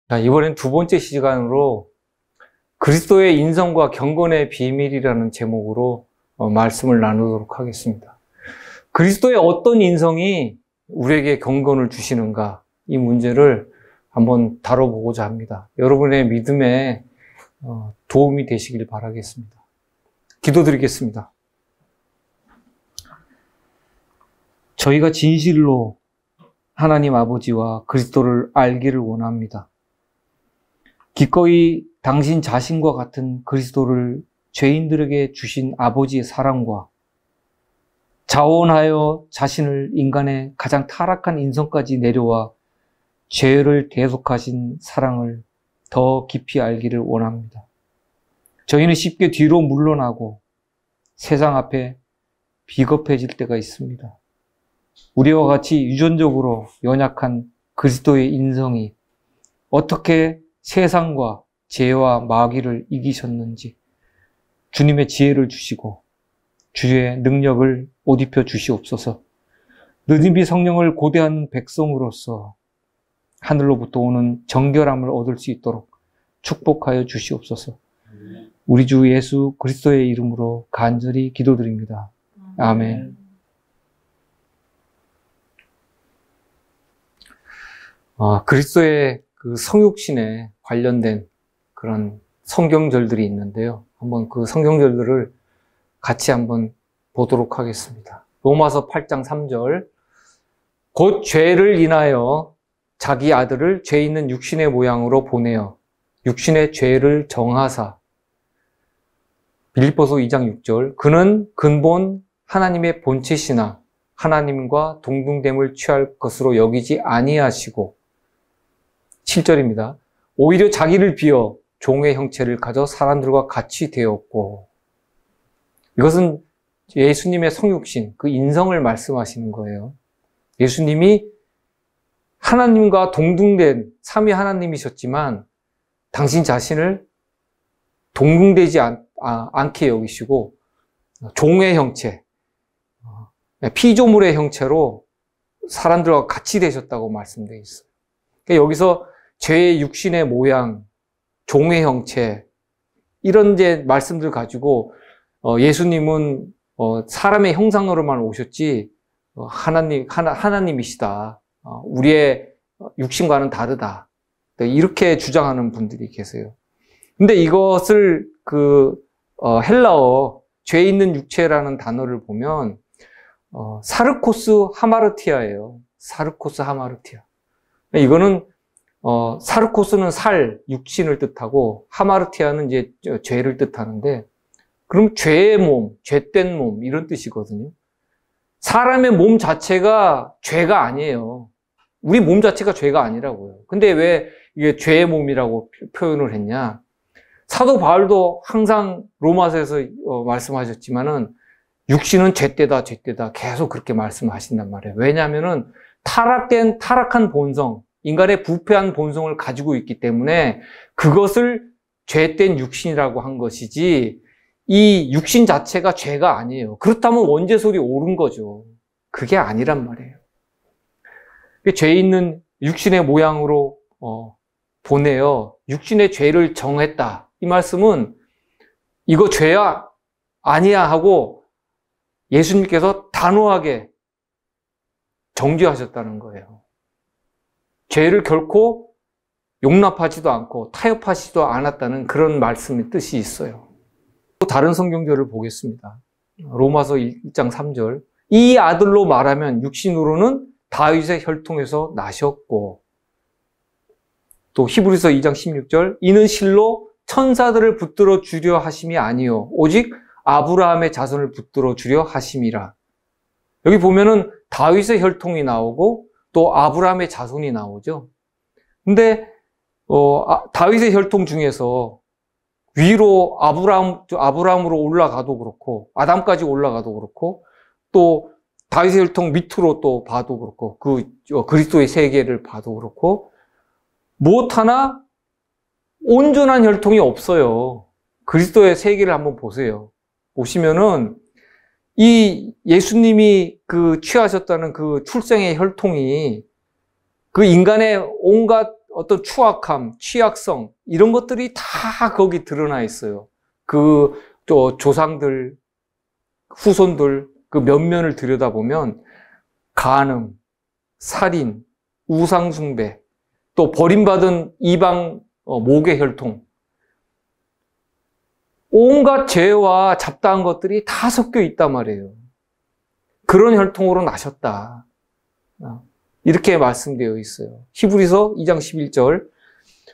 자, 이번엔 두 번째 시간으로 그리스도의 인성과 경건의 비밀이라는 제목으로 말씀을 나누도록 하겠습니다. 그리스도의 어떤 인성이 우리에게 경건을 주시는가, 이 문제를 한번 다뤄보고자 합니다. 여러분의 믿음에 도움이 되시길 바라겠습니다. 기도드리겠습니다. 저희가 진실로 하나님 아버지와 그리스도를 알기를 원합니다. 기꺼이 당신 자신과 같은 그리스도를 죄인들에게 주신 아버지의 사랑과 자원하여 자신을 인간의 가장 타락한 인성까지 내려와 죄를 대속하신 사랑을 더 깊이 알기를 원합니다. 저희는 쉽게 뒤로 물러나고 세상 앞에 비겁해질 때가 있습니다. 우리와 같이 유전적으로 연약한 그리스도의 인성이 어떻게 세상과 죄와 마귀를 이기셨는지 주님의 지혜를 주시고 주의 능력을 옷 입혀 주시옵소서. 느니비 성령을 고대하는 백성으로서 하늘로부터 오는 정결함을 얻을 수 있도록 축복하여 주시옵소서. 우리 주 예수 그리스도의 이름으로 간절히 기도드립니다. 아멘. 그리스도의 그 성육신에 관련된 그런 성경절들이 있는데요. 한번 그 성경절들을 같이 한번 보도록 하겠습니다. 로마서 8장 3절. 곧 죄를 인하여 자기 아들을 죄 있는 육신의 모양으로 보내어 육신의 죄를 정하사. 빌립보서 2장 6절. 그는 근본 하나님의 본체시나 하나님과 동등됨을 취할 것으로 여기지 아니하시고 7절입니다. 오히려 자기를 비어 종의 형체를 가져 사람들과 같이 되었고. 이것은 예수님의 성육신, 그 인성을 말씀하시는 거예요. 예수님이 하나님과 동등된 삼위 하나님이셨지만 당신 자신을 동등되지 않게 여기시고 종의 형체, 피조물의 형체로 사람들과 같이 되셨다고 말씀되어 있어요. 그러니까 여기서 죄의 육신의 모양, 종의 형체, 이런 이제 말씀들 가지고 예수님은 사람의 형상으로만 오셨지 하나님이시다. 우리의 육신과는 다르다. 이렇게 주장하는 분들이 계세요. 근데 이것을 헬라어 죄 있는 육체라는 단어를 보면 사르코스 하마르티아예요. 사르코스 하마르티아. 이거는 사르코스는 살, 육신을 뜻하고 하마르티아는 이제 죄를 뜻하는데, 그럼 죄의 몸, 죄된 몸 이런 뜻이거든요. 사람의 몸 자체가 죄가 아니에요. 우리 몸 자체가 죄가 아니라고요. 근데 왜 이게 죄의 몸이라고 표현을 했냐? 사도 바울도 항상 로마서에서 말씀하셨지만은 육신은 죄되다, 죄되다 계속 그렇게 말씀하신단 말이에요. 왜냐하면은 타락한 본성, 인간의 부패한 본성을 가지고 있기 때문에 그것을 죄된 육신이라고 한 것이지 이 육신 자체가 죄가 아니에요. 그렇다면 원죄설이 옳은 거죠. 그게 아니란 말이에요. 죄 있는 육신의 모양으로 보내어 육신의 죄를 정했다. 이 말씀은 이거 죄야 아니야 하고 예수님께서 단호하게 정죄하셨다는 거예요. 죄를 결코 용납하지도 않고 타협하지도 않았다는 그런 말씀의 뜻이 있어요. 또 다른 성경절을 보겠습니다. 로마서 1장 3절. 이 아들로 말하면 육신으로는 다윗의 혈통에서 나셨고, 또 히브리서 2장 16절. 이는 실로 천사들을 붙들어 주려 하심이 아니요 오직 아브라함의 자손을 붙들어 주려 하심이라. 여기 보면은 다윗의 혈통이 나오고 또 아브라함의 자손이 나오죠. 근데 다윗의 혈통 중에서 위로 아브라함으로 올라가도 그렇고 아담까지 올라가도 그렇고 또 다윗의 혈통 밑으로 또 봐도 그렇고 그리스도의 세계를 봐도 그렇고 무엇 하나 온전한 혈통이 없어요. 그리스도의 세계를 한번 보세요. 보시면은 이 예수님이 취하셨다는 그 출생의 혈통이 그 인간의 온갖 어떤 추악함, 취약성 이런 것들이 다 거기 드러나 있어요. 조상들, 후손들 그 면면을 들여다보면 간음, 살인, 우상숭배, 또 버림받은 이방 모계 혈통, 온갖 죄와 잡다한 것들이 다 섞여 있단 말이에요. 그런 혈통으로 나셨다. 이렇게 말씀되어 있어요. 히브리서 2장 11절.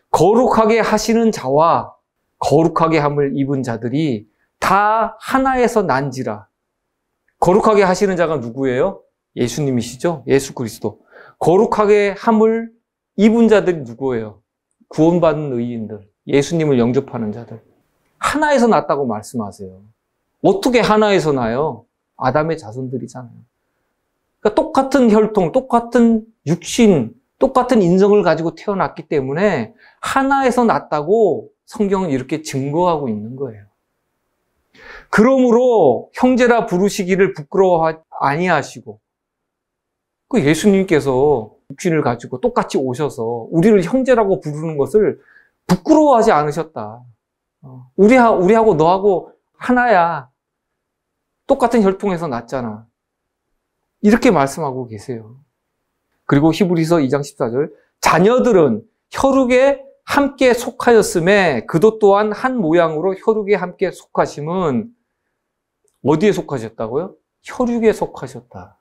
거룩하게 하시는 자와 거룩하게 함을 입은 자들이 다 하나에서 난지라. 거룩하게 하시는 자가 누구예요? 예수님이시죠? 예수 그리스도. 거룩하게 함을 입은 자들이 누구예요? 구원받는 의인들. 예수님을 영접하는 자들. 하나에서 났다고 말씀하세요. 어떻게 하나에서 나요? 아담의 자손들이잖아요. 그러니까 똑같은 혈통, 똑같은 육신, 똑같은 인성을 가지고 태어났기 때문에 하나에서 났다고 성경은 이렇게 증거하고 있는 거예요. 그러므로 형제라 부르시기를 부끄러워 아니하시고 그 예수님께서 육신을 가지고 똑같이 오셔서 우리를 형제라고 부르는 것을 부끄러워하지 않으셨다. 우리하고 너하고 하나야. 똑같은 혈통에서 났잖아. 이렇게 말씀하고 계세요. 그리고 히브리서 2장 14절. 자녀들은 혈육에 함께 속하였음에 그도 또한 한 모양으로 혈육에 함께 속하심은 어디에 속하셨다고요? 혈육에 속하셨다.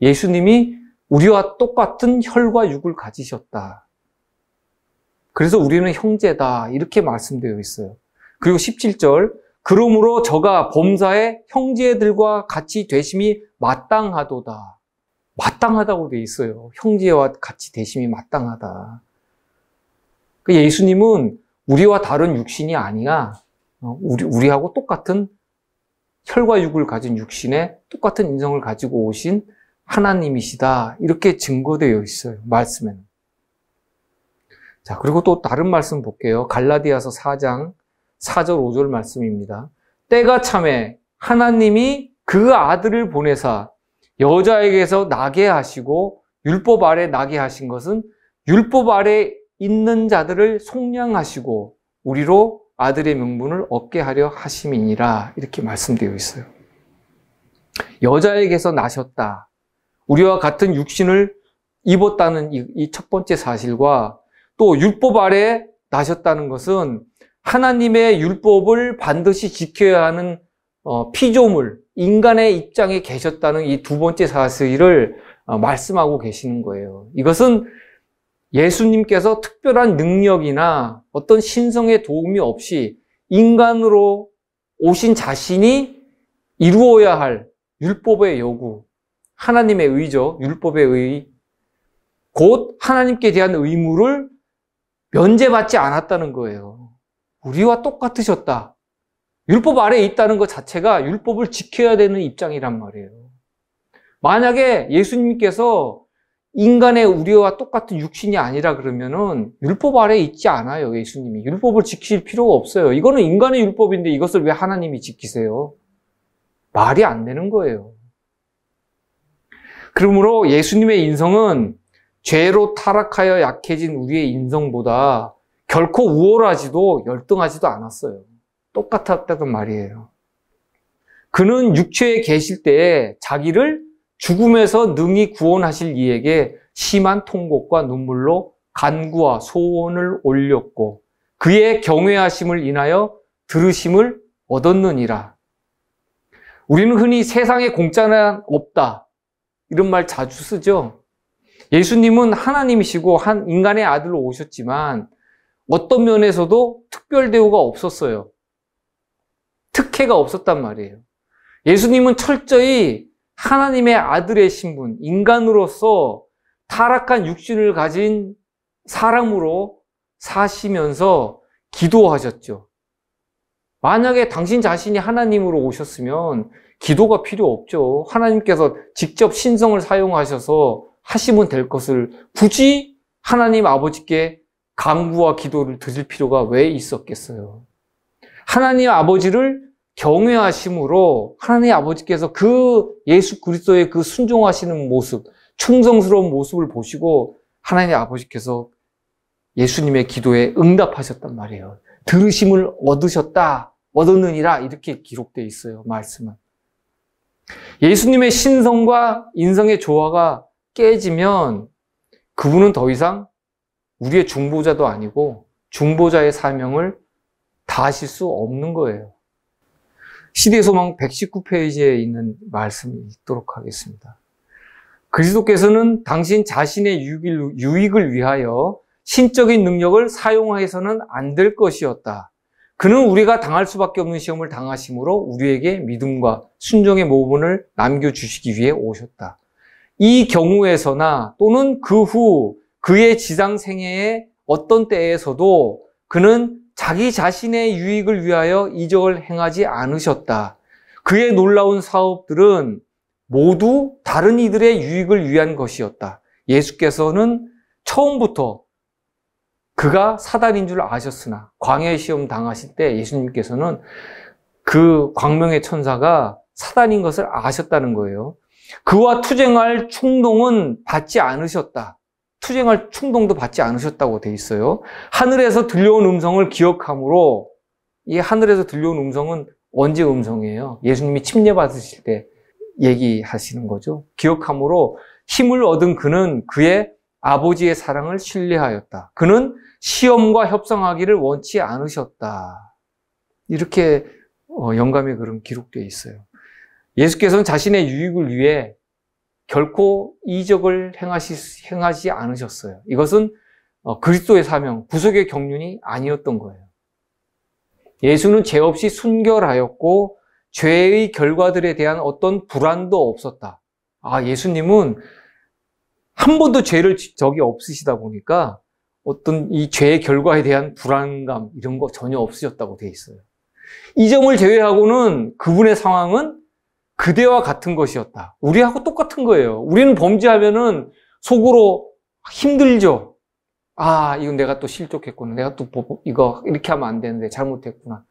예수님이 우리와 똑같은 혈과 육을 가지셨다. 그래서 우리는 형제다. 이렇게 말씀되어 있어요. 그리고 17절. 그러므로 저가 범사의 형제들과 같이 되심이 마땅하도다. 마땅하다고 되어 있어요. 형제와 같이 되심이 마땅하다. 예수님은 우리와 다른 육신이 아니야. 우리하고 똑같은 혈과 육을 가진 육신에 똑같은 인성을 가지고 오신 하나님이시다. 이렇게 증거되어 있어요. 말씀에는. 자, 그리고 또 다른 말씀 볼게요. 갈라디아서 4장 4절 5절 말씀입니다. 때가 참에 하나님이 그 아들을 보내사 여자에게서 나게 하시고 율법 아래 나게 하신 것은 율법 아래 있는 자들을 속량하시고 우리로 아들의 명분을 얻게 하려 하심이니라. 이렇게 말씀되어 있어요. 여자에게서 나셨다. 우리와 같은 육신을 입었다는 이 첫 번째 사실과 또 율법 아래 나셨다는 것은 하나님의 율법을 반드시 지켜야 하는 피조물, 인간의 입장에 계셨다는 이 두 번째 사실을 말씀하고 계시는 거예요. 이것은 예수님께서 특별한 능력이나 어떤 신성의 도움이 없이 인간으로 오신 자신이 이루어야 할 율법의 요구, 하나님의 의죠. 율법의 의. 곧 하나님께 대한 의무를 면제받지 않았다는 거예요. 우리와 똑같으셨다. 율법 아래에 있다는 것 자체가 율법을 지켜야 되는 입장이란 말이에요. 만약에 예수님께서 인간의 우리와 똑같은 육신이 아니라 그러면은 율법 아래에 있지 않아요, 예수님이. 율법을 지킬 필요가 없어요. 이거는 인간의 율법인데 이것을 왜 하나님이 지키세요? 말이 안 되는 거예요. 그러므로 예수님의 인성은 죄로 타락하여 약해진 우리의 인성보다 결코 우월하지도 열등하지도 않았어요. 똑같았다는 말이에요. 그는 육체에 계실 때에 자기를 죽음에서 능히 구원하실 이에게 심한 통곡과 눈물로 간구와 소원을 올렸고 그의 경외하심을 인하여 들으심을 얻었느니라. 우리는 흔히 세상에 공짜는 없다, 이런 말 자주 쓰죠. 예수님은 하나님이시고 한 인간의 아들로 오셨지만 어떤 면에서도 특별 대우가 없었어요. 특혜가 없었단 말이에요. 예수님은 철저히 하나님의 아들의 신분, 인간으로서 타락한 육신을 가진 사람으로 사시면서 기도하셨죠. 만약에 당신 자신이 하나님으로 오셨으면 기도가 필요 없죠. 하나님께서 직접 신성을 사용하셔서 하시면 될 것을 굳이 하나님 아버지께 간구와 기도를 드릴 필요가 왜 있었겠어요? 하나님 아버지를 경외하심으로 하나님 아버지께서 그 예수 그리스도의 그 순종하시는 모습, 충성스러운 모습을 보시고 하나님 아버지께서 예수님의 기도에 응답하셨단 말이에요. 들으심을 얻었느니라, 이렇게 기록되어 있어요, 말씀은. 예수님의 신성과 인성의 조화가 깨지면 그분은 더 이상 우리의 중보자도 아니고 중보자의 사명을 다하실 수 없는 거예요. 시대의 소망 119페이지에 있는 말씀이 있도록 하겠습니다. 그리스도께서는 당신 자신의 유익을 위하여 신적인 능력을 사용해서는 안 될 것이었다. 그는 우리가 당할 수밖에 없는 시험을 당하심으로 우리에게 믿음과 순종의 모범을 남겨주시기 위해 오셨다. 이 경우에서나 또는 그 후 그의 지상 생애의 어떤 때에서도 그는 자기 자신의 유익을 위하여 이적을 행하지 않으셨다. 그의 놀라운 사업들은 모두 다른 이들의 유익을 위한 것이었다. 예수께서는 처음부터 그가 사단인 줄 아셨으나 광야의 시험 당하실 때 예수님께서는 그 광명의 천사가 사단인 것을 아셨다는 거예요. 그와 투쟁할 충동은 받지 않으셨다. 투쟁할 충동도 받지 않으셨다고 돼 있어요. 하늘에서 들려온 음성을 기억함으로, 이 하늘에서 들려온 음성은 언제 음성이에요? 예수님이 침례받으실 때 얘기하시는 거죠. 기억함으로 힘을 얻은 그는 그의 아버지의 사랑을 신뢰하였다. 그는 시험과 협상하기를 원치 않으셨다. 이렇게 영감의 글은 기록되어 있어요. 예수께서는 자신의 유익을 위해 결코 이적을 행하지 않으셨어요. 이것은 그리스도의 사명, 구속의 경륜이 아니었던 거예요. 예수는 죄 없이 순결하였고 죄의 결과들에 대한 어떤 불안도 없었다. 예수님은 한 번도 죄를 적이 없으시다 보니까 어떤 이 죄의 결과에 대한 불안감 이런 거 전혀 없으셨다고 돼 있어요. 이 점을 제외하고는 그분의 상황은 그대와 같은 것이었다. 우리하고 똑같은 거예요. 우리는 범죄하면은 속으로 힘들죠. 이건 내가 또 실족했구나. 내가 또 이거 이렇게 하면 안 되는데 잘못했구나.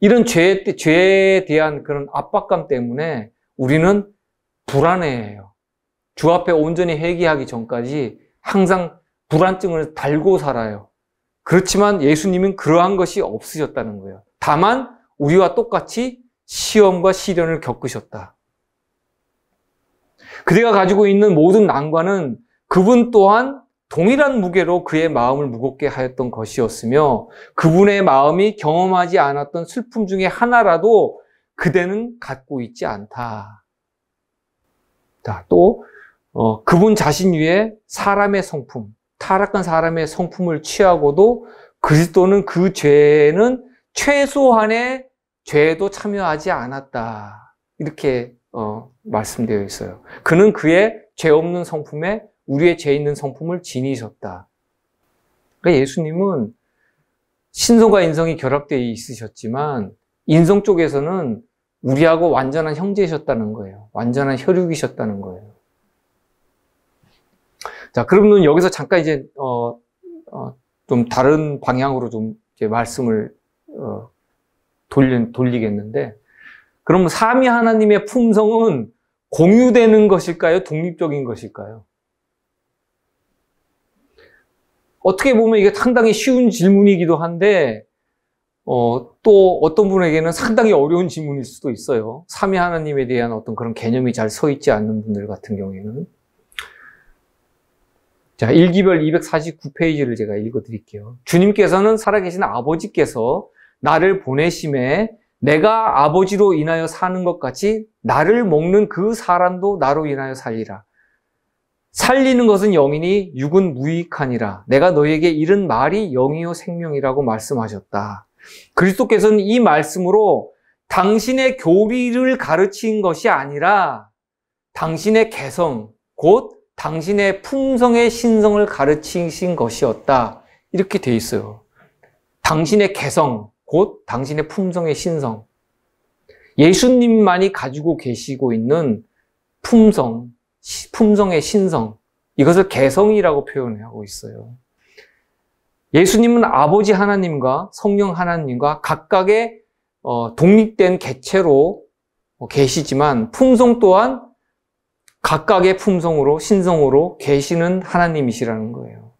이런 죄에 대한 그런 압박감 때문에 우리는 불안해해요. 주 앞에 온전히 회개하기 전까지 항상 불안증을 달고 살아요. 그렇지만 예수님은 그러한 것이 없으셨다는 거예요. 다만 우리와 똑같이 시험과 시련을 겪으셨다. 그대가 가지고 있는 모든 난관은 그분 또한 동일한 무게로 그의 마음을 무겁게 하였던 것이었으며 그분의 마음이 경험하지 않았던 슬픔 중에 하나라도 그대는 갖고 있지 않다. 또 그분 자신 위에 사람의 성품, 타락한 사람의 성품을 취하고도 그리스도는 그 죄는 최소한의 죄에도 참여하지 않았다. 이렇게 말씀되어 있어요. 그는 그의 죄 없는 성품에 우리의 죄 있는 성품을 지니셨다. 그러니까 예수님은 신성과 인성이 결합되어 있으셨지만 인성 쪽에서는 우리하고 완전한 형제셨다는 거예요. 완전한 혈육이셨다는 거예요. 자, 그러면 여기서 잠깐 이제 좀 다른 방향으로 좀 이제 말씀을 돌리겠는데, 그러면 삼위 하나님의 품성은 공유되는 것일까요? 독립적인 것일까요? 어떻게 보면 이게 상당히 쉬운 질문이기도 한데, 또 어떤 분에게는 상당히 어려운 질문일 수도 있어요. 삼위 하나님에 대한 어떤 그런 개념이 잘 서 있지 않는 분들 같은 경우에는. 자, 일기별 249페이지를 제가 읽어드릴게요. 주님께서는 살아계신 아버지께서 나를 보내심에 내가 아버지로 인하여 사는 것 같이 나를 먹는 그 사람도 나로 인하여 살리라. 살리는 것은 영이니 육은 무익하니라. 내가 너희에게 이른 말이 영이요 생명이라고 말씀하셨다. 그리스도께서는 이 말씀으로 당신의 교리를 가르친 것이 아니라 당신의 개성, 곧 당신의 품성의 신성을 가르치신 것이었다. 이렇게 돼 있어요. 당신의 개성, 곧 당신의 품성의 신성. 예수님만이 가지고 계시고 있는 품성의 신성. 이것을 개성이라고 표현하고 있어요. 예수님은 아버지 하나님과 성령 하나님과 각각의 독립된 개체로 계시지만 품성 또한 각각의 품성으로 신성으로 계시는 하나님이시라는 거예요.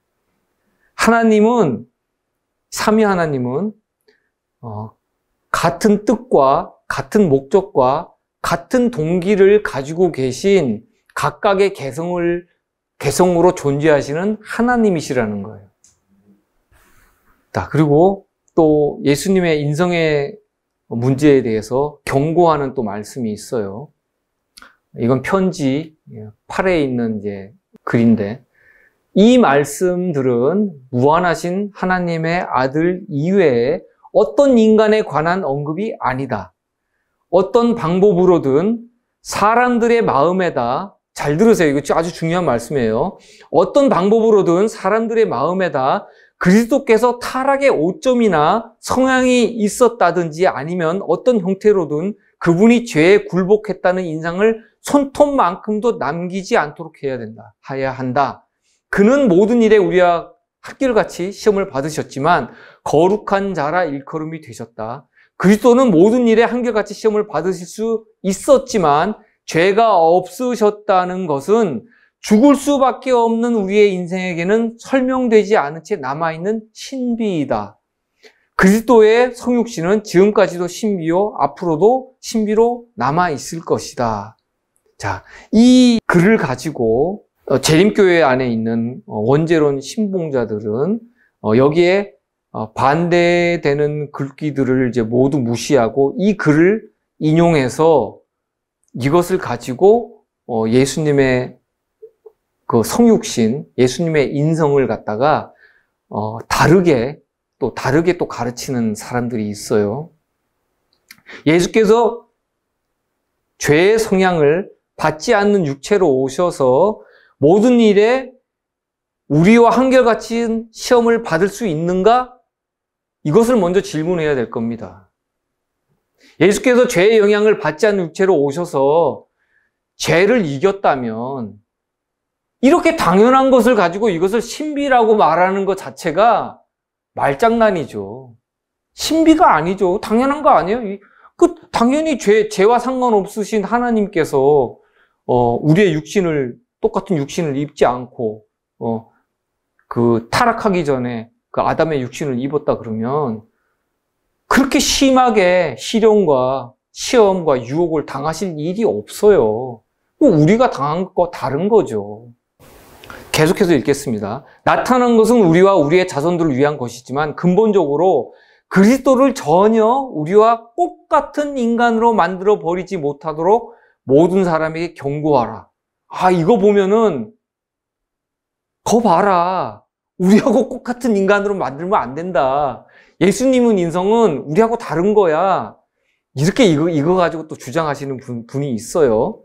하나님은, 삼위 하나님은 같은 뜻과 같은 목적과 같은 동기를 가지고 계신 각각의 개성으로 존재하시는 하나님이시라는 거예요. 자, 그리고 또 예수님의 인성의 문제에 대해서 경고하는 또 말씀이 있어요. 이건 편지 8에 있는 이제 글인데, 이 말씀들은 무한하신 하나님의 아들 이외에 어떤 인간에 관한 언급이 아니다. 어떤 방법으로든 사람들의 마음에다, 잘 들으세요. 이거 아주 중요한 말씀이에요. 어떤 방법으로든 사람들의 마음에다 그리스도께서 타락의 오점이나 성향이 있었다든지 아니면 어떤 형태로든 그분이 죄에 굴복했다는 인상을 손톱만큼도 남기지 않도록 해야 한다. 그는 모든 일에 우리와 한결같이 시험을 받으셨지만 거룩한 자라 일컬음이 되셨다. 그리스도는 모든 일에 한결같이 시험을 받으실 수 있었지만 죄가 없으셨다는 것은 죽을 수밖에 없는 우리의 인생에게는 설명되지 않은 채 남아있는 신비이다. 그리스도의 성육신은 지금까지도 신비요, 앞으로도 신비로 남아있을 것이다. 자, 이 글을 가지고 재림교회 안에 있는 원죄론 신봉자들은 여기에 반대되는 글귀들을 이제 모두 무시하고 이 글을 인용해서 이것을 가지고 예수님의 그 성육신, 예수님의 인성을 갖다가 다르게 또 가르치는 사람들이 있어요. 예수께서 죄의 성향을 받지 않는 육체로 오셔서 모든 일에 우리와 한결같이 시험을 받을 수 있는가? 이것을 먼저 질문해야 될 겁니다. 예수께서 죄의 영향을 받지 않는 육체로 오셔서 죄를 이겼다면 이렇게 당연한 것을 가지고 이것을 신비라고 말하는 것 자체가 말장난이죠. 신비가 아니죠. 당연한 거 아니에요. 당연히 죄와 상관없으신 하나님께서 우리의 똑같은 육신을 입지 않고 그 타락하기 전에 그 아담의 육신을 입었다 그러면 그렇게 심하게 시련과 시험과 유혹을 당하실 일이 없어요. 우리가 당한 거 다른 거죠. 계속해서 읽겠습니다. 나타난 것은 우리와 우리의 자손들을 위한 것이지만 근본적으로 그리스도를 전혀 우리와 똑같은 인간으로 만들어 버리지 못하도록 모든 사람에게 경고하라. 이거 보면은 거 봐라. 우리하고 똑같은 인간으로 만들면 안 된다. 예수님은 인성은 우리하고 다른 거야. 이렇게 이거 가지고 또 주장하시는 분이 있어요.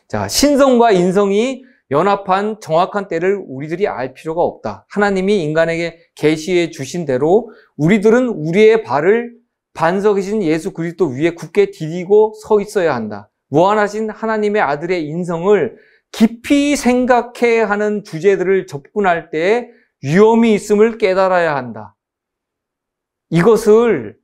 자, 신성과 인성이 연합한 정확한 때를 우리들이 알 필요가 없다. 하나님이 인간에게 계시해 주신 대로 우리들은 우리의 발을 반석이신 예수 그리스도 위에 굳게 디디고 서 있어야 한다. 무한하신 하나님의 아들의 인성을 깊이 생각해야 하는 주제들을 접근할 때 위험이 있음을 깨달아야 한다. 이것을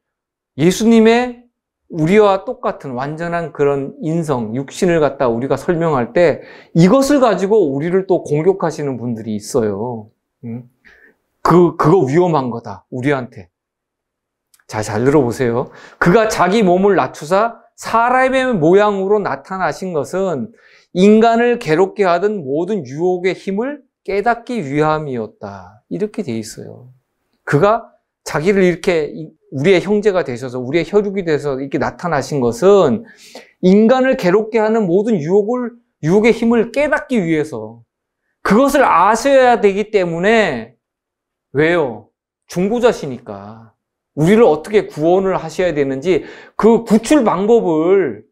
예수님의 우리와 똑같은 완전한 그런 인성, 육신을 갖다 우리가 설명할 때 이것을 가지고 우리를 또 공격하시는 분들이 있어요. 그거 위험한 거다, 우리한테. 자, 잘 들어보세요. 그가 자기 몸을 낮추사 사람의 모양으로 나타나신 것은 인간을 괴롭게 하던 모든 유혹의 힘을 깨닫기 위함이었다. 이렇게 돼 있어요. 그가 자기를 이렇게 우리의 형제가 되셔서 우리의 혈육이 돼서 이렇게 나타나신 것은 인간을 괴롭게 하는 모든 유혹의 힘을 깨닫기 위해서 그것을 아셔야 되기 때문에 왜요? 중보자시니까 우리를 어떻게 구원을 하셔야 되는지 그 구출 방법을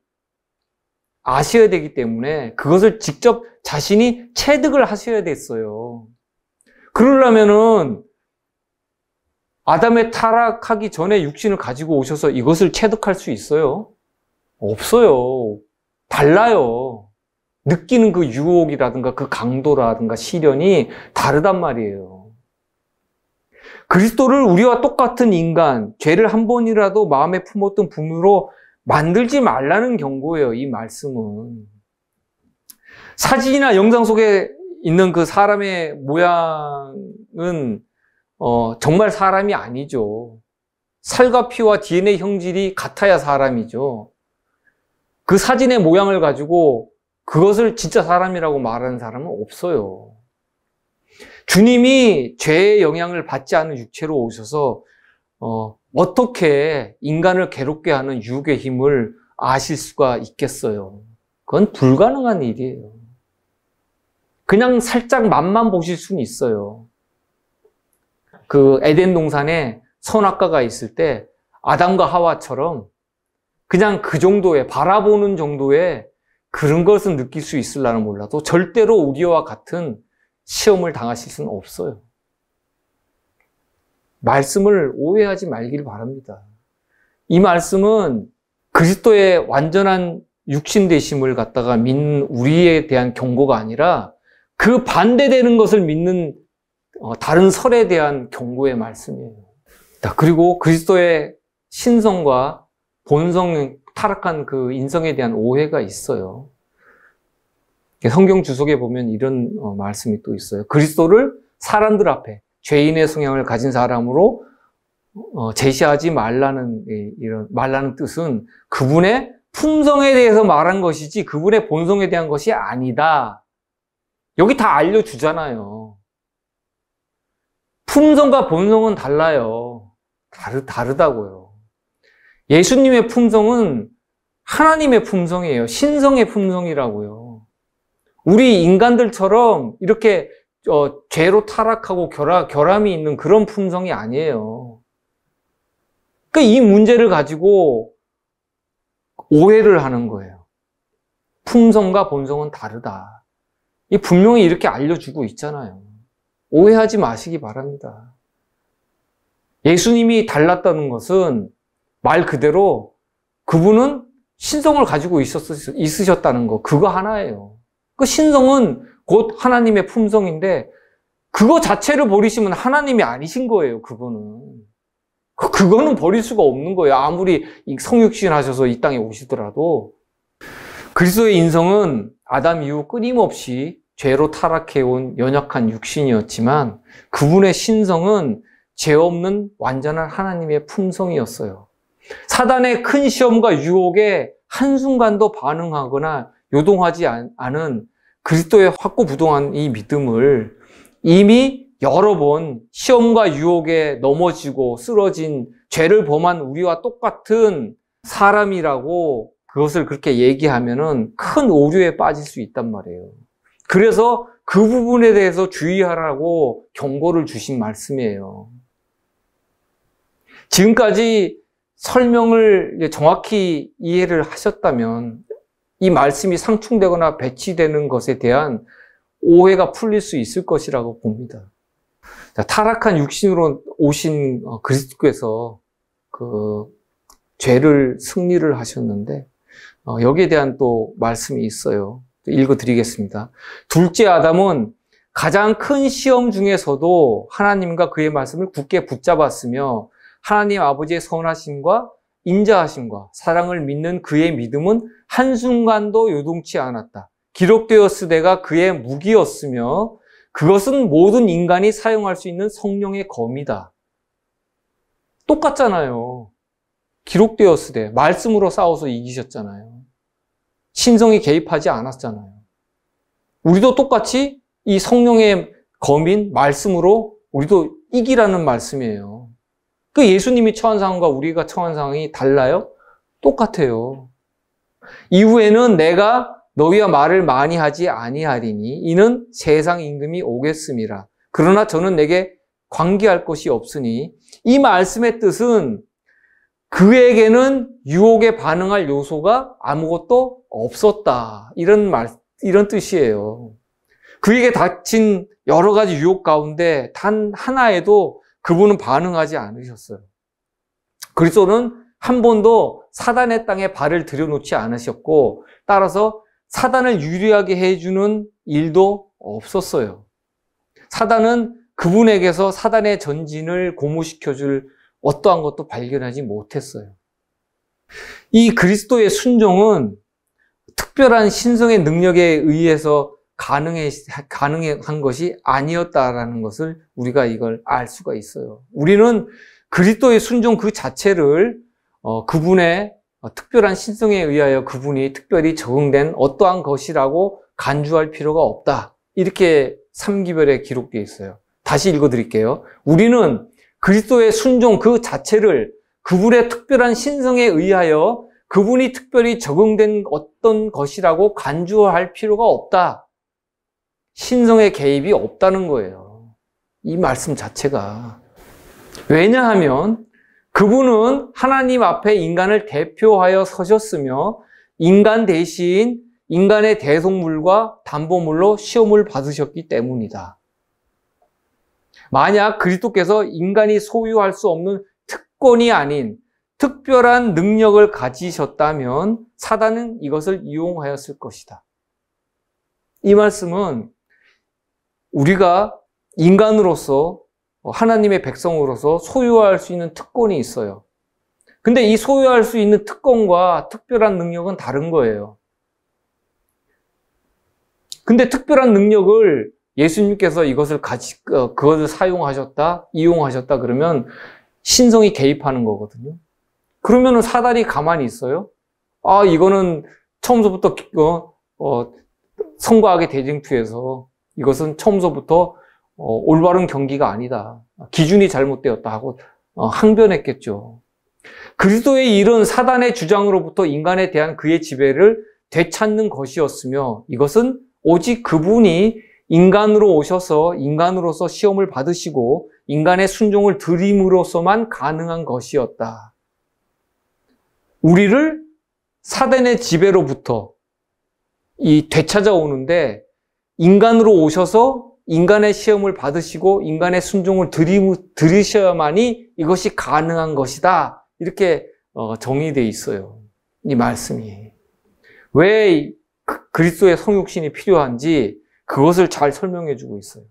아셔야 되기 때문에 그것을 직접 자신이 체득을 하셔야 됐어요. 그러려면은 아담의 타락하기 전에 육신을 가지고 오셔서 이것을 체득할 수 있어요? 없어요. 달라요. 느끼는 그 유혹이라든가 그 강도라든가 시련이 다르단 말이에요. 그리스도를 우리와 똑같은 인간, 죄를 한 번이라도 마음에 품었던 분으로 만들지 말라는 경고예요, 이 말씀은. 사진이나 영상 속에 있는 그 사람의 모양은 정말 사람이 아니죠. 살과 피와 DNA 형질이 같아야 사람이죠. 그 사진의 모양을 가지고 그것을 진짜 사람이라고 말하는 사람은 없어요. 주님이 죄의 영향을 받지 않은 육체로 오셔서 어떻게 인간을 괴롭게 하는 유혹의 힘을 아실 수가 있겠어요? 그건 불가능한 일이에요. 그냥 살짝 맛만 보실 수는 있어요. 그 에덴 동산에 선악과가 있을 때 아담과 하와처럼 그냥 그 정도의 바라보는 정도의 그런 것은 느낄 수 있으려나 몰라도 절대로 우리와 같은 시험을 당하실 수는 없어요. 말씀을 오해하지 말길 바랍니다. 이 말씀은 그리스도의 완전한 육신 되심을 갖다가 믿는 우리에 대한 경고가 아니라 그 반대되는 것을 믿는 다른 설에 대한 경고의 말씀이에요. 그리고 그리스도의 신성과 본성, 타락한 그 인성에 대한 오해가 있어요. 성경 주석에 보면 이런 말씀이 또 있어요. 그리스도를 사람들 앞에 죄인의 성향을 가진 사람으로 제시하지 말라는 뜻은 그분의 품성에 대해서 말한 것이지 그분의 본성에 대한 것이 아니다. 여기 다 알려주잖아요. 품성과 본성은 달라요. 다르다고요. 예수님의 품성은 하나님의 품성이에요. 신성의 품성이라고요. 우리 인간들처럼 이렇게 죄로 타락하고 결함이 있는 그런 품성이 아니에요. 그러니까 이 문제를 가지고 오해를 하는 거예요. 품성과 본성은 다르다. 이 분명히 이렇게 알려주고 있잖아요. 오해하지 마시기 바랍니다. 예수님이 달랐다는 것은 말 그대로 그분은 신성을 가지고 있으셨다는 거, 그거 하나예요. 그 신성은 곧 하나님의 품성인데 그거 자체를 버리시면 하나님이 아니신 거예요. 그거는 버릴 수가 없는 거예요. 아무리 성육신 하셔서 이 땅에 오시더라도. 그리스도의 인성은 아담 이후 끊임없이 죄로 타락해온 연약한 육신이었지만 그분의 신성은 죄 없는 완전한 하나님의 품성이었어요. 사단의 큰 시험과 유혹에 한순간도 반응하거나 요동하지 않은 그리스도의 확고부동한 이 믿음을 이미 여러 번 시험과 유혹에 넘어지고 쓰러진 죄를 범한 우리와 똑같은 사람이라고 그것을 그렇게 얘기하면은 큰 오류에 빠질 수 있단 말이에요. 그래서 그 부분에 대해서 주의하라고 경고를 주신 말씀이에요. 지금까지 설명을 정확히 이해를 하셨다면 이 말씀이 상충되거나 배치되는 것에 대한 오해가 풀릴 수 있을 것이라고 봅니다. 자, 타락한 육신으로 오신 그리스도께서 그 죄를 승리를 하셨는데 여기에 대한 또 말씀이 있어요. 읽어드리겠습니다. 둘째 아담은 가장 큰 시험 중에서도 하나님과 그의 말씀을 굳게 붙잡았으며 하나님 아버지의 선하심과 인자하심과 사랑을 믿는 그의 믿음은 한순간도 요동치 않았다. 기록되었으되가 그의 무기였으며 그것은 모든 인간이 사용할 수 있는 성령의 검이다. 똑같잖아요. 기록되었으되 말씀으로 싸워서 이기셨잖아요. 신성이 개입하지 않았잖아요. 우리도 똑같이 이 성령의 검인 말씀으로 우리도 이기라는 말씀이에요. 그 예수님이 처한 상황과 우리가 처한 상황이 달라요? 똑같아요. 이후에는 내가 너희와 말을 많이 하지 아니하리니 이는 세상 임금이 오겠음이라. 그러나 저는 내게 관계할 것이 없으니 이 말씀의 뜻은 그에게는 유혹에 반응할 요소가 아무것도 없었다. 이런 뜻이에요. 그에게 닥친 여러 가지 유혹 가운데 단 하나에도 그분은 반응하지 않으셨어요. 그리스도는 한 번도 사단의 땅에 발을 들여놓지 않으셨고 따라서 사단을 유리하게 해주는 일도 없었어요. 사단은 그분에게서 사단의 전진을 고무시켜줄 어떠한 것도 발견하지 못했어요. 이 그리스도의 순종은 특별한 신성의 능력에 의해서 가능한 것이 아니었다라는 것을 우리가 이걸 알 수가 있어요. 우리는 그리스도의 순종 그 자체를 그분의 특별한 신성에 의하여 그분이 특별히 적용된 어떠한 것이라고 간주할 필요가 없다. 이렇게 3기별에 기록되어 있어요. 다시 읽어드릴게요. 우리는 그리스도의 순종 그 자체를 그분의 특별한 신성에 의하여 그분이 특별히 적용된 어떤 것이라고 간주할 필요가 없다. 신성의 개입이 없다는 거예요. 이 말씀 자체가. 왜냐하면 그분은 하나님 앞에 인간을 대표하여 서셨으며 인간 대신 인간의 대속물과 담보물로 시험을 받으셨기 때문이다. 만약 그리스도께서 인간이 소유할 수 없는 특권이 아닌 특별한 능력을 가지셨다면 사단은 이것을 이용하였을 것이다. 이 말씀은 우리가 인간으로서 하나님의 백성으로서 소유할 수 있는 특권이 있어요. 근데 이 소유할 수 있는 특권과 특별한 능력은 다른 거예요. 근데 특별한 능력을 예수님께서 그것을 사용하셨다, 이용하셨다 그러면 신성이 개입하는 거거든요. 그러면은 사단이 가만히 있어요? 아, 이거는 처음서부터 성과 악의 대쟁투에서 이것은 처음서부터 올바른 경기가 아니다. 기준이 잘못되었다 하고 항변했겠죠. 그리스도의 일은 사단의 주장으로부터 인간에 대한 그의 지배를 되찾는 것이었으며 이것은 오직 그분이 인간으로 오셔서 인간으로서 시험을 받으시고 인간의 순종을 드림으로써만 가능한 것이었다. 우리를 사단의 지배로부터 되찾아오는데 인간으로 오셔서 인간의 시험을 받으시고 인간의 순종을 들으셔야만이 이것이 가능한 것이다. 이렇게 정의되어 있어요. 이 말씀이. 왜 그리스도의 성육신이 필요한지 그것을 잘 설명해 주고 있어요.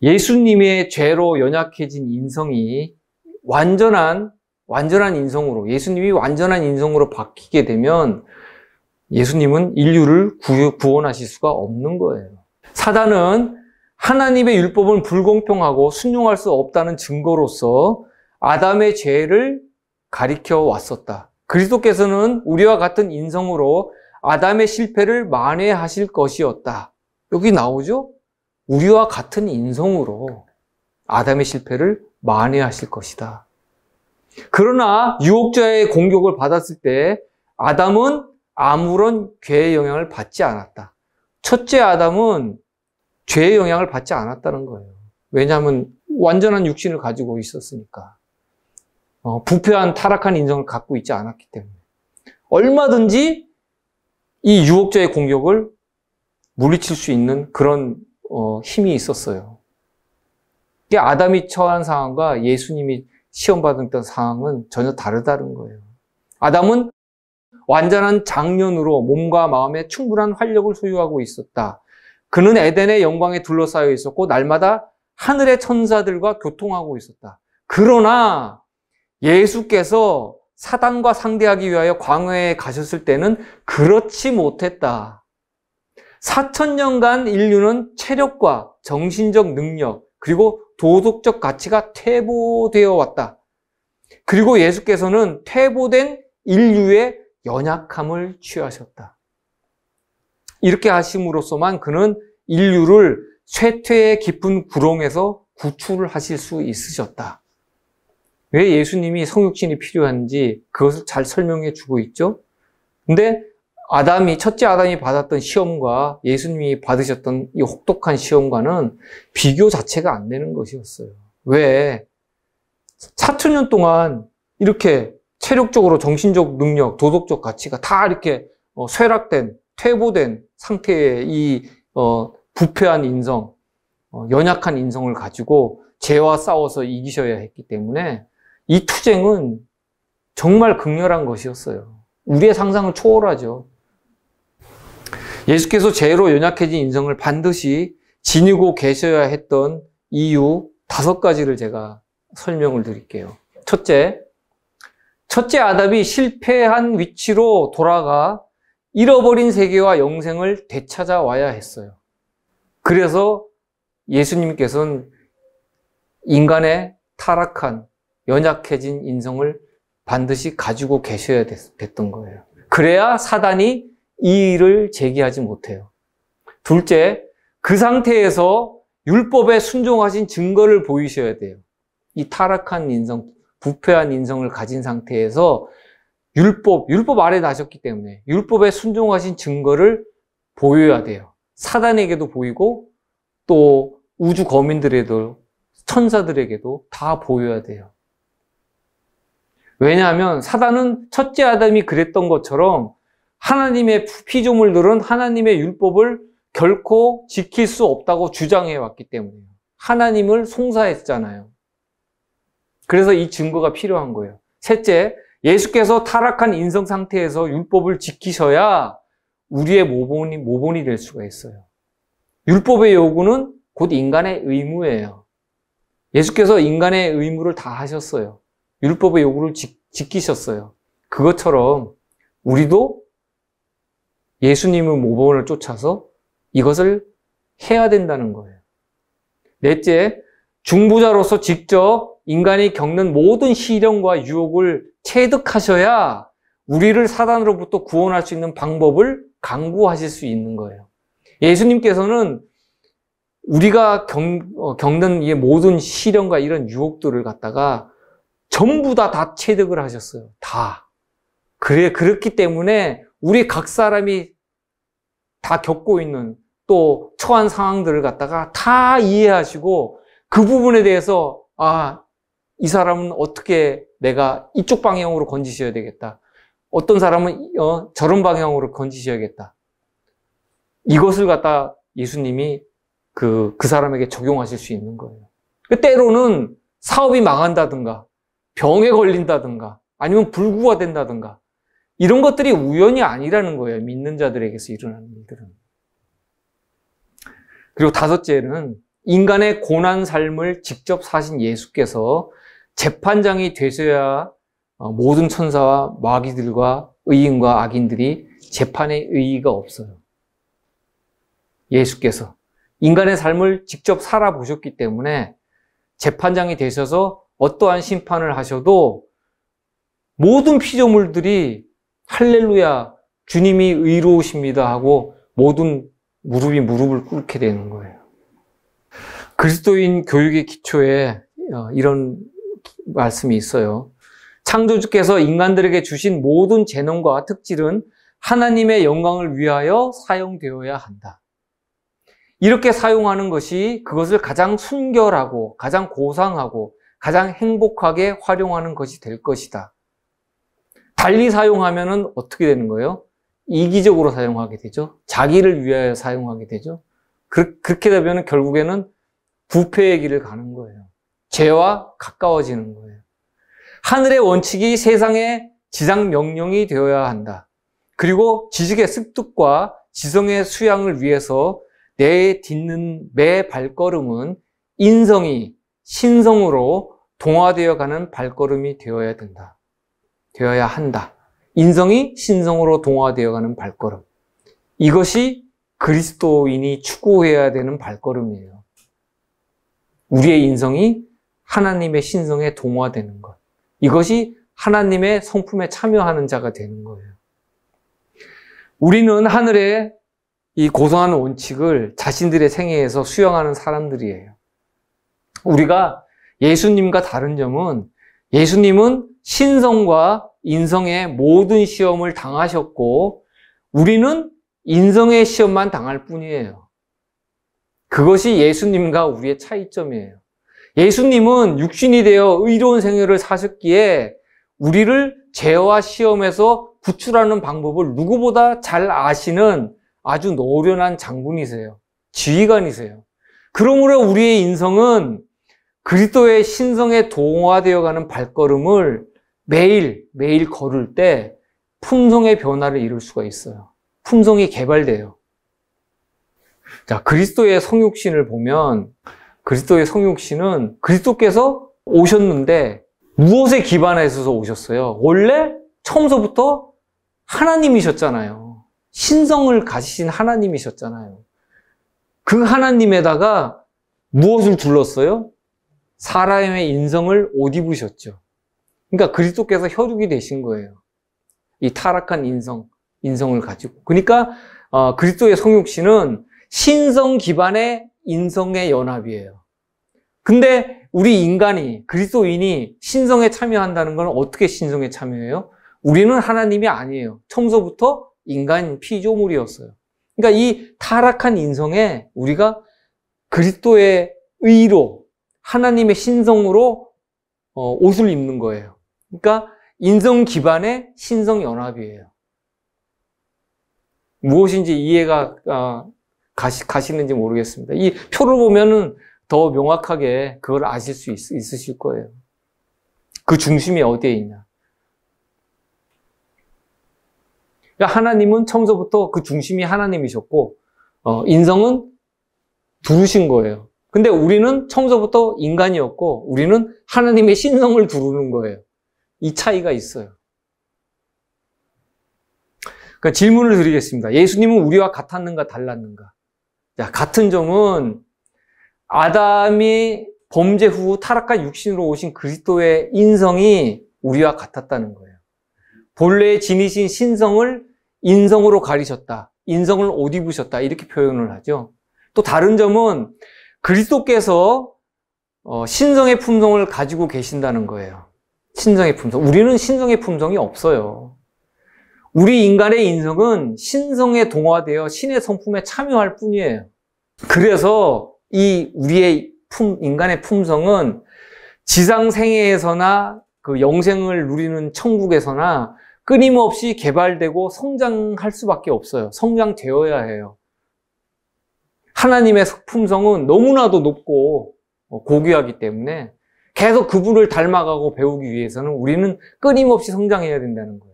예수님의 죄로 연약해진 인성이 완전한 인성으로, 예수님이 완전한 인성으로 바뀌게 되면 예수님은 인류를 구원하실 수가 없는 거예요. 사단은 하나님의 율법은 불공평하고 순종할 수 없다는 증거로서 아담의 죄를 가리켜 왔었다. 그리스도께서는 우리와 같은 인성으로 아담의 실패를 만회하실 것이었다. 여기 나오죠? 우리와 같은 인성으로 아담의 실패를 만회하실 것이다. 그러나 유혹자의 공격을 받았을 때 아담은 아무런 죄의 영향을 받지 않았다. 첫째 아담은 죄의 영향을 받지 않았다는 거예요. 왜냐하면 완전한 육신을 가지고 있었으니까. 부패한 타락한 인성을 갖고 있지 않았기 때문에. 얼마든지 이 유혹자의 공격을 물리칠 수 있는 그런 힘이 있었어요. 아담이 처한 상황과 예수님이 시험받았던 상황은 전혀 다르다는 거예요. 아담은 완전한 장년으로 몸과 마음에 충분한 활력을 소유하고 있었다. 그는 에덴의 영광에 둘러싸여 있었고 날마다 하늘의 천사들과 교통하고 있었다. 그러나 예수께서 사단과 상대하기 위하여 광야에 가셨을 때는 그렇지 못했다. 4,000년간 인류는 체력과 정신적 능력 그리고 도덕적 가치가 퇴보되어 왔다. 그리고 예수께서는 퇴보된 인류의 연약함을 취하셨다. 이렇게 하심으로써만 그는 인류를 쇠퇴의 깊은 구렁에서 구출을 하실 수 있으셨다. 왜 예수님이 성육신이 필요한지 그것을 잘 설명해 주고 있죠. 근데 첫째 아담이 받았던 시험과 예수님이 받으셨던 이 혹독한 시험과는 비교 자체가 안 되는 것이었어요. 왜? 4,000년 동안 이렇게 체력적으로 정신적 능력, 도덕적 가치가 다 이렇게 쇠락된, 퇴보된 상태의 이 부패한 인성, 연약한 인성을 가지고 죄와 싸워서 이기셔야 했기 때문에 이 투쟁은 정말 극렬한 것이었어요. 우리의 상상을 초월하죠. 예수께서 죄로 연약해진 인성을 반드시 지니고 계셔야 했던 이유 5가지를 제가 설명을 드릴게요. 첫째 아담이 실패한 위치로 돌아가 잃어버린 세계와 영생을 되찾아와야 했어요. 그래서 예수님께서는 인간의 타락한, 연약해진 인성을 반드시 가지고 계셔야 됐던 거예요. 그래야 사단이 이 일을 제기하지 못해요. 둘째, 그 상태에서 율법에 순종하신 증거를 보이셔야 돼요. 이 타락한 인성, 부패한 인성을 가진 상태에서 율법 아래 나셨기 때문에 율법에 순종하신 증거를 보여야 돼요. 사단에게도 보이고 또 우주 거민들에도 천사들에게도 다 보여야 돼요. 왜냐하면 사단은 첫째 아담이 그랬던 것처럼 하나님의 피조물들은 하나님의 율법을 결코 지킬 수 없다고 주장해 왔기 때문이에요. 하나님을 송사했잖아요. 그래서 이 증거가 필요한 거예요. 셋째, 예수께서 타락한 인성 상태에서 율법을 지키셔야 우리의 모본이 될 수가 있어요. 율법의 요구는 곧 인간의 의무예요. 예수께서 인간의 의무를 다 하셨어요. 율법의 요구를 지키셨어요. 그것처럼 우리도 예수님의 모본을 쫓아서 이것을 해야 된다는 거예요. 넷째, 중보자로서 직접 인간이 겪는 모든 시련과 유혹을 체득하셔야 우리를 사단으로부터 구원할 수 있는 방법을 강구하실 수 있는 거예요. 예수님께서는 우리가 겪는 이 모든 시련과 이런 유혹들을 갖다가 전부 다 체득을 하셨어요. 다. 그렇기 때문에 우리 각 사람이 다 겪고 있는 또 처한 상황들을 갖다가 다 이해하시고 그 부분에 대해서 이 사람은 어떻게 내가 이쪽 방향으로 건지셔야 되겠다. 어떤 사람은 저런 방향으로 건지셔야겠다. 이것을 갖다 예수님이 그 사람에게 적용하실 수 있는 거예요. 때로는 사업이 망한다든가 병에 걸린다든가 아니면 불구가 된다든가 이런 것들이 우연이 아니라는 거예요. 믿는 자들에게서 일어나는 일들은. 그리고 다섯째는 인간의 고난 삶을 직접 사신 예수께서 재판장이 되셔야 모든 천사와 마귀들과 의인과 악인들이 재판의 의의가 없어요. 예수께서 인간의 삶을 직접 살아보셨기 때문에 재판장이 되셔서 어떠한 심판을 하셔도 모든 피조물들이 할렐루야 주님이 의로우십니다 하고 모든 무릎이 무릎을 꿇게 되는 거예요. 그리스도인 교육의 기초에 이런 말씀이 있어요. 창조주께서 인간들에게 주신 모든 재능과 특질은 하나님의 영광을 위하여 사용되어야 한다. 이렇게 사용하는 것이 그것을 가장 순결하고 가장 고상하고 가장 행복하게 활용하는 것이 될 것이다. 달리 사용하면은 어떻게 되는 거예요? 이기적으로 사용하게 되죠. 자기를 위하여 사용하게 되죠. 그렇게 되면 결국에는 부패의 길을 가는 거예요. 죄와 가까워지는 거예요. 하늘의 원칙이 세상의 지상 명령이 되어야 한다. 그리고 지식의 습득과 지성의 수양을 위해서 내 딛는 매 발걸음은 인성이 신성으로 동화되어 가는 발걸음이 되어야 된다. 되어야 한다. 인성이 신성으로 동화되어 가는 발걸음. 이것이 그리스도인이 추구해야 되는 발걸음이에요. 우리의 인성이 하나님의 신성에 동화되는 것. 이것이 하나님의 성품에 참여하는 자가 되는 거예요. 우리는 하늘의 이 고상한 원칙을 자신들의 생애에서 수용하는 사람들이에요. 우리가 예수님과 다른 점은 예수님은 신성과 인성의 모든 시험을 당하셨고 우리는 인성의 시험만 당할 뿐이에요. 그것이 예수님과 우리의 차이점이에요. 예수님은 육신이 되어 의로운 생애를 사셨기에 우리를 죄와 시험에서 구출하는 방법을 누구보다 잘 아시는 아주 노련한 장군이세요. 지휘관이세요. 그러므로 우리의 인성은 그리스도의 신성에 동화되어가는 발걸음을 매일 걸을 때 품성의 변화를 이룰 수가 있어요. 품성이 개발돼요. 자, 그리스도의 성육신을 보면 그리스도의 성육신은 그리스도께서 오셨는데 무엇에 기반해서 오셨어요? 원래 처음서부터 하나님이셨잖아요. 신성을 가지신 하나님이셨잖아요. 그 하나님에다가 무엇을 둘렀어요? 사람의 인성을 옷 입으셨죠. 그러니까 그리스도께서 혈육이 되신 거예요. 이 타락한 인성을 가지고. 그러니까 그리스도의 성육신은 신성 기반의 인성의 연합이에요. 근데 우리 인간이, 그리스도인이 신성에 참여한다는 건 어떻게 신성에 참여해요? 우리는 하나님이 아니에요. 처음서부터 인간 피조물이었어요. 그러니까 이 타락한 인성에 우리가 그리스도의 의로, 하나님의 신성으로 옷을 입는 거예요. 그러니까 인성 기반의 신성 연합이에요. 무엇인지 이해가 가시는지 모르겠습니다. 이 표를 보면은 더 명확하게 그걸 아실 수 있으실 거예요. 그 중심이 어디에 있냐. 그러니까 하나님은 처음서부터 그 중심이 하나님이셨고 인성은 두르신 거예요. 근데 우리는 처음서부터 인간이었고 우리는 하나님의 신성을 두르는 거예요. 이 차이가 있어요. 그러니까 질문을 드리겠습니다. 예수님은 우리와 같았는가 달랐는가? 자, 같은 점은 아담이 범죄 후 타락한 육신으로 오신 그리스도의 인성이 우리와 같았다는 거예요. 본래 지니신 신성을 인성으로 가리셨다. 인성을 옷 입으셨다. 이렇게 표현을 하죠. 또 다른 점은 그리스도께서 신성의 품성을 가지고 계신다는 거예요. 신성의 품성. 우리는 신성의 품성이 없어요. 우리 인간의 인성은 신성에 동화되어 신의 성품에 참여할 뿐이에요. 그래서 이 우리의 인간의 품성은 지상 생애에서나 그 영생을 누리는 천국에서나 끊임없이 개발되고 성장할 수밖에 없어요. 성장되어야 해요. 하나님의 품성은 너무나도 높고 고귀하기 때문에 계속 그분을 닮아가고 배우기 위해서는 우리는 끊임없이 성장해야 된다는 거예요.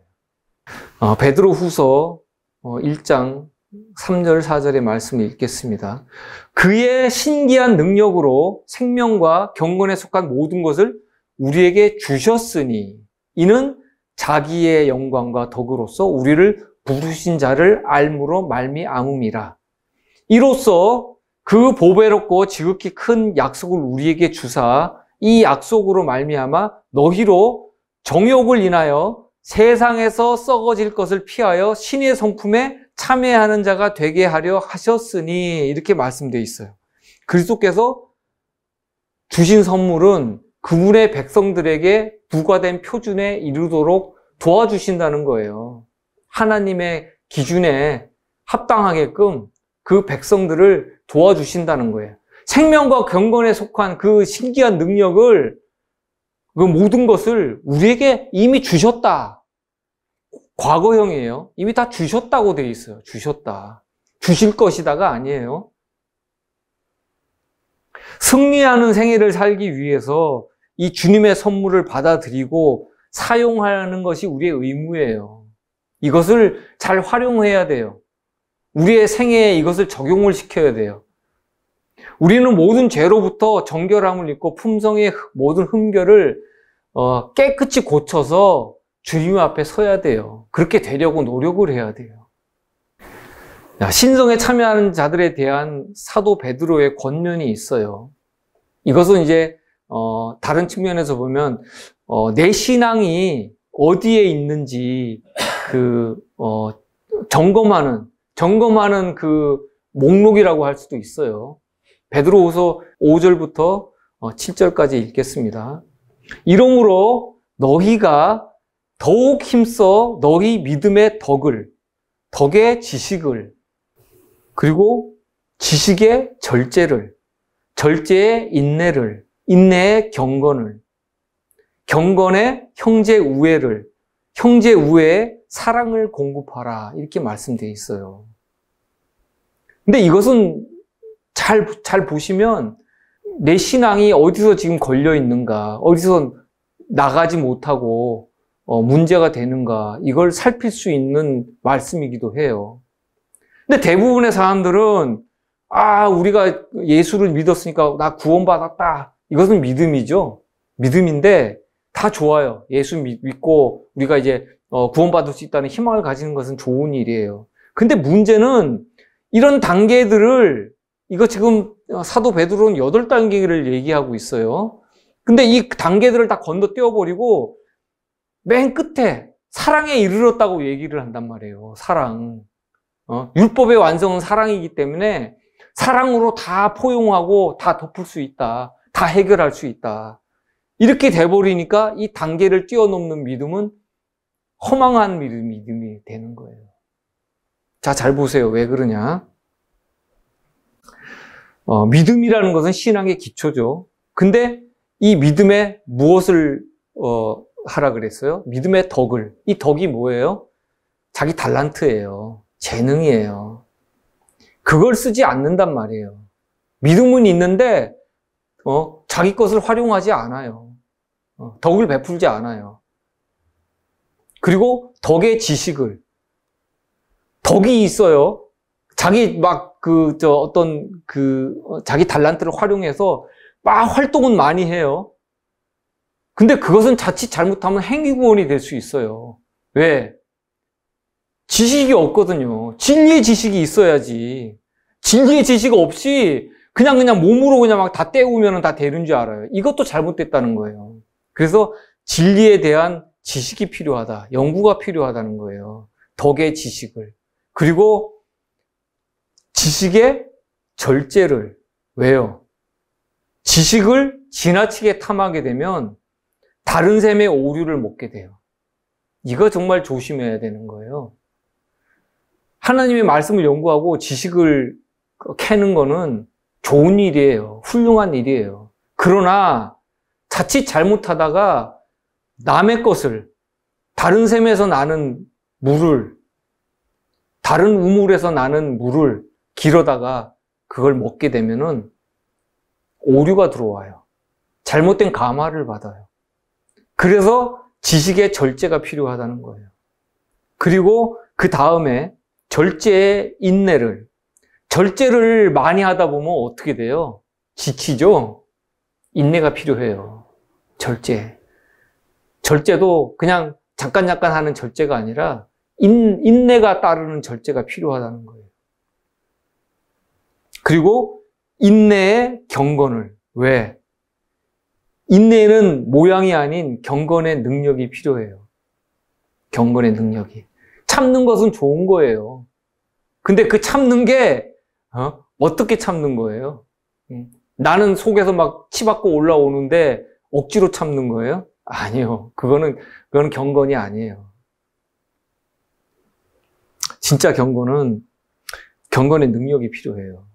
베드로 후서 1장 3절 4절의 말씀을 읽겠습니다. 그의 신기한 능력으로 생명과 경건에 속한 모든 것을 우리에게 주셨으니 이는 자기의 영광과 덕으로서 우리를 부르신 자를 알므로 말미암음이라. 이로써 그 보배롭고 지극히 큰 약속을 우리에게 주사 이 약속으로 말미암아 너희로 정욕을 인하여 세상에서 썩어질 것을 피하여 신의 성품에 참여하는 자가 되게 하려 하셨으니 이렇게 말씀되어 있어요. 그리스도께서 주신 선물은 그분의 백성들에게 부과된 표준에 이르도록 도와주신다는 거예요. 하나님의 기준에 합당하게끔 그 백성들을 도와주신다는 거예요. 생명과 경건에 속한 그 신기한 능력을, 그 모든 것을 우리에게 이미 주셨다. 과거형이에요. 이미 다 주셨다고 돼 있어요. 주셨다. 주실 것이다가 아니에요. 승리하는 생애를 살기 위해서 이 주님의 선물을 받아들이고 사용하는 것이 우리의 의무예요. 이것을 잘 활용해야 돼요. 우리의 생애에 이것을 적용을 시켜야 돼요. 우리는 모든 죄로부터 정결함을 입고 품성의 모든 흠결을 깨끗이 고쳐서 주님 앞에 서야 돼요. 그렇게 되려고 노력을 해야 돼요. 신성에 참여하는 자들에 대한 사도 베드로의 권면이 있어요. 이것은 이제 다른 측면에서 보면 내 신앙이 어디에 있는지 점검하는 그 목록이라고 할 수도 있어요. 베드로후서 5절부터 7절까지 읽겠습니다. 이러므로 너희가 더욱 힘써 너희 믿음의 덕의 지식을, 그리고 지식의 절제를, 절제의 인내를, 인내의 경건을, 경건의 형제 우애를, 형제 우애의 사랑을 공급하라. 이렇게 말씀되어 있어요. 근데 이것은 잘 보시면 내 신앙이 어디서 지금 걸려 있는가, 어디서 나가지 못하고 문제가 되는가, 이걸 살필 수 있는 말씀이기도 해요. 근데 대부분의 사람들은 우리가 예수를 믿었으니까 나 구원받았다. 이것은 믿음이죠. 믿음인데 다 좋아요. 예수 믿고 우리가 이제 구원받을 수 있다는 희망을 가지는 것은 좋은 일이에요. 근데 문제는 이런 단계들을, 이거 지금 사도 베드로는 8단계를 얘기하고 있어요. 근데 이 단계들을 다 건너뛰어버리고 맨 끝에 사랑에 이르렀다고 얘기를 한단 말이에요. 사랑. 율법의 완성은 사랑이기 때문에 사랑으로 다 포용하고 다 덮을 수 있다. 다 해결할 수 있다. 이렇게 돼버리니까 이 단계를 뛰어넘는 믿음은 허망한 믿음이 되는 거예요. 자, 잘 보세요. 왜 그러냐? 믿음이라는 것은 신앙의 기초죠. 근데 이 믿음에 무엇을 하라 그랬어요? 믿음의 덕을. 이 덕이 뭐예요? 자기 달란트예요. 재능이에요. 그걸 쓰지 않는단 말이에요. 믿음은 있는데 자기 것을 활용하지 않아요. 덕을 베풀지 않아요. 그리고 덕의 지식을, 덕이 있어요. 자기 자기 달란트를 활용해서 막 활동은 많이 해요. 근데 그것은 자칫 잘못하면 행위구원이 될 수 있어요. 왜? 지식이 없거든요. 진리의 지식이 있어야지. 진리의 지식 없이 그냥 몸으로 그냥 막 다 때우면 다 되는 줄 알아요. 이것도 잘못됐다는 거예요. 그래서 진리에 대한 지식이 필요하다. 연구가 필요하다는 거예요. 덕의 지식을. 그리고 지식의 절제를. 왜요? 지식을 지나치게 탐하게 되면 다른 셈의 오류를 먹게 돼요. 이거 정말 조심해야 되는 거예요. 하나님의 말씀을 연구하고 지식을 캐는 거는 좋은 일이에요. 훌륭한 일이에요. 그러나 자칫 잘못하다가 남의 것을, 다른 샘에서 나는 물을, 다른 우물에서 나는 물을 길어다가 그걸 먹게 되면은 오류가 들어와요. 잘못된 감화를 받아요. 그래서 지식의 절제가 필요하다는 거예요. 그리고 그 다음에 절제의 인내를, 절제를 많이 하다 보면 어떻게 돼요? 지치죠? 인내가 필요해요. 절제도 그냥 잠깐 하는 절제가 아니라 인내가 따르는 절제가 필요하다는 거예요. 그리고 인내의 경건을. 왜? 인내는 모양이 아닌 경건의 능력이 필요해요. 경건의 능력이. 참는 것은 좋은 거예요. 근데 그 참는 게 어떻게 참는 거예요? 나는 속에서 막 치받고 올라오는데 억지로 참는 거예요? 아니요. 그거는 경건이 아니에요. 진짜 경건은 경건의 능력이 필요해요.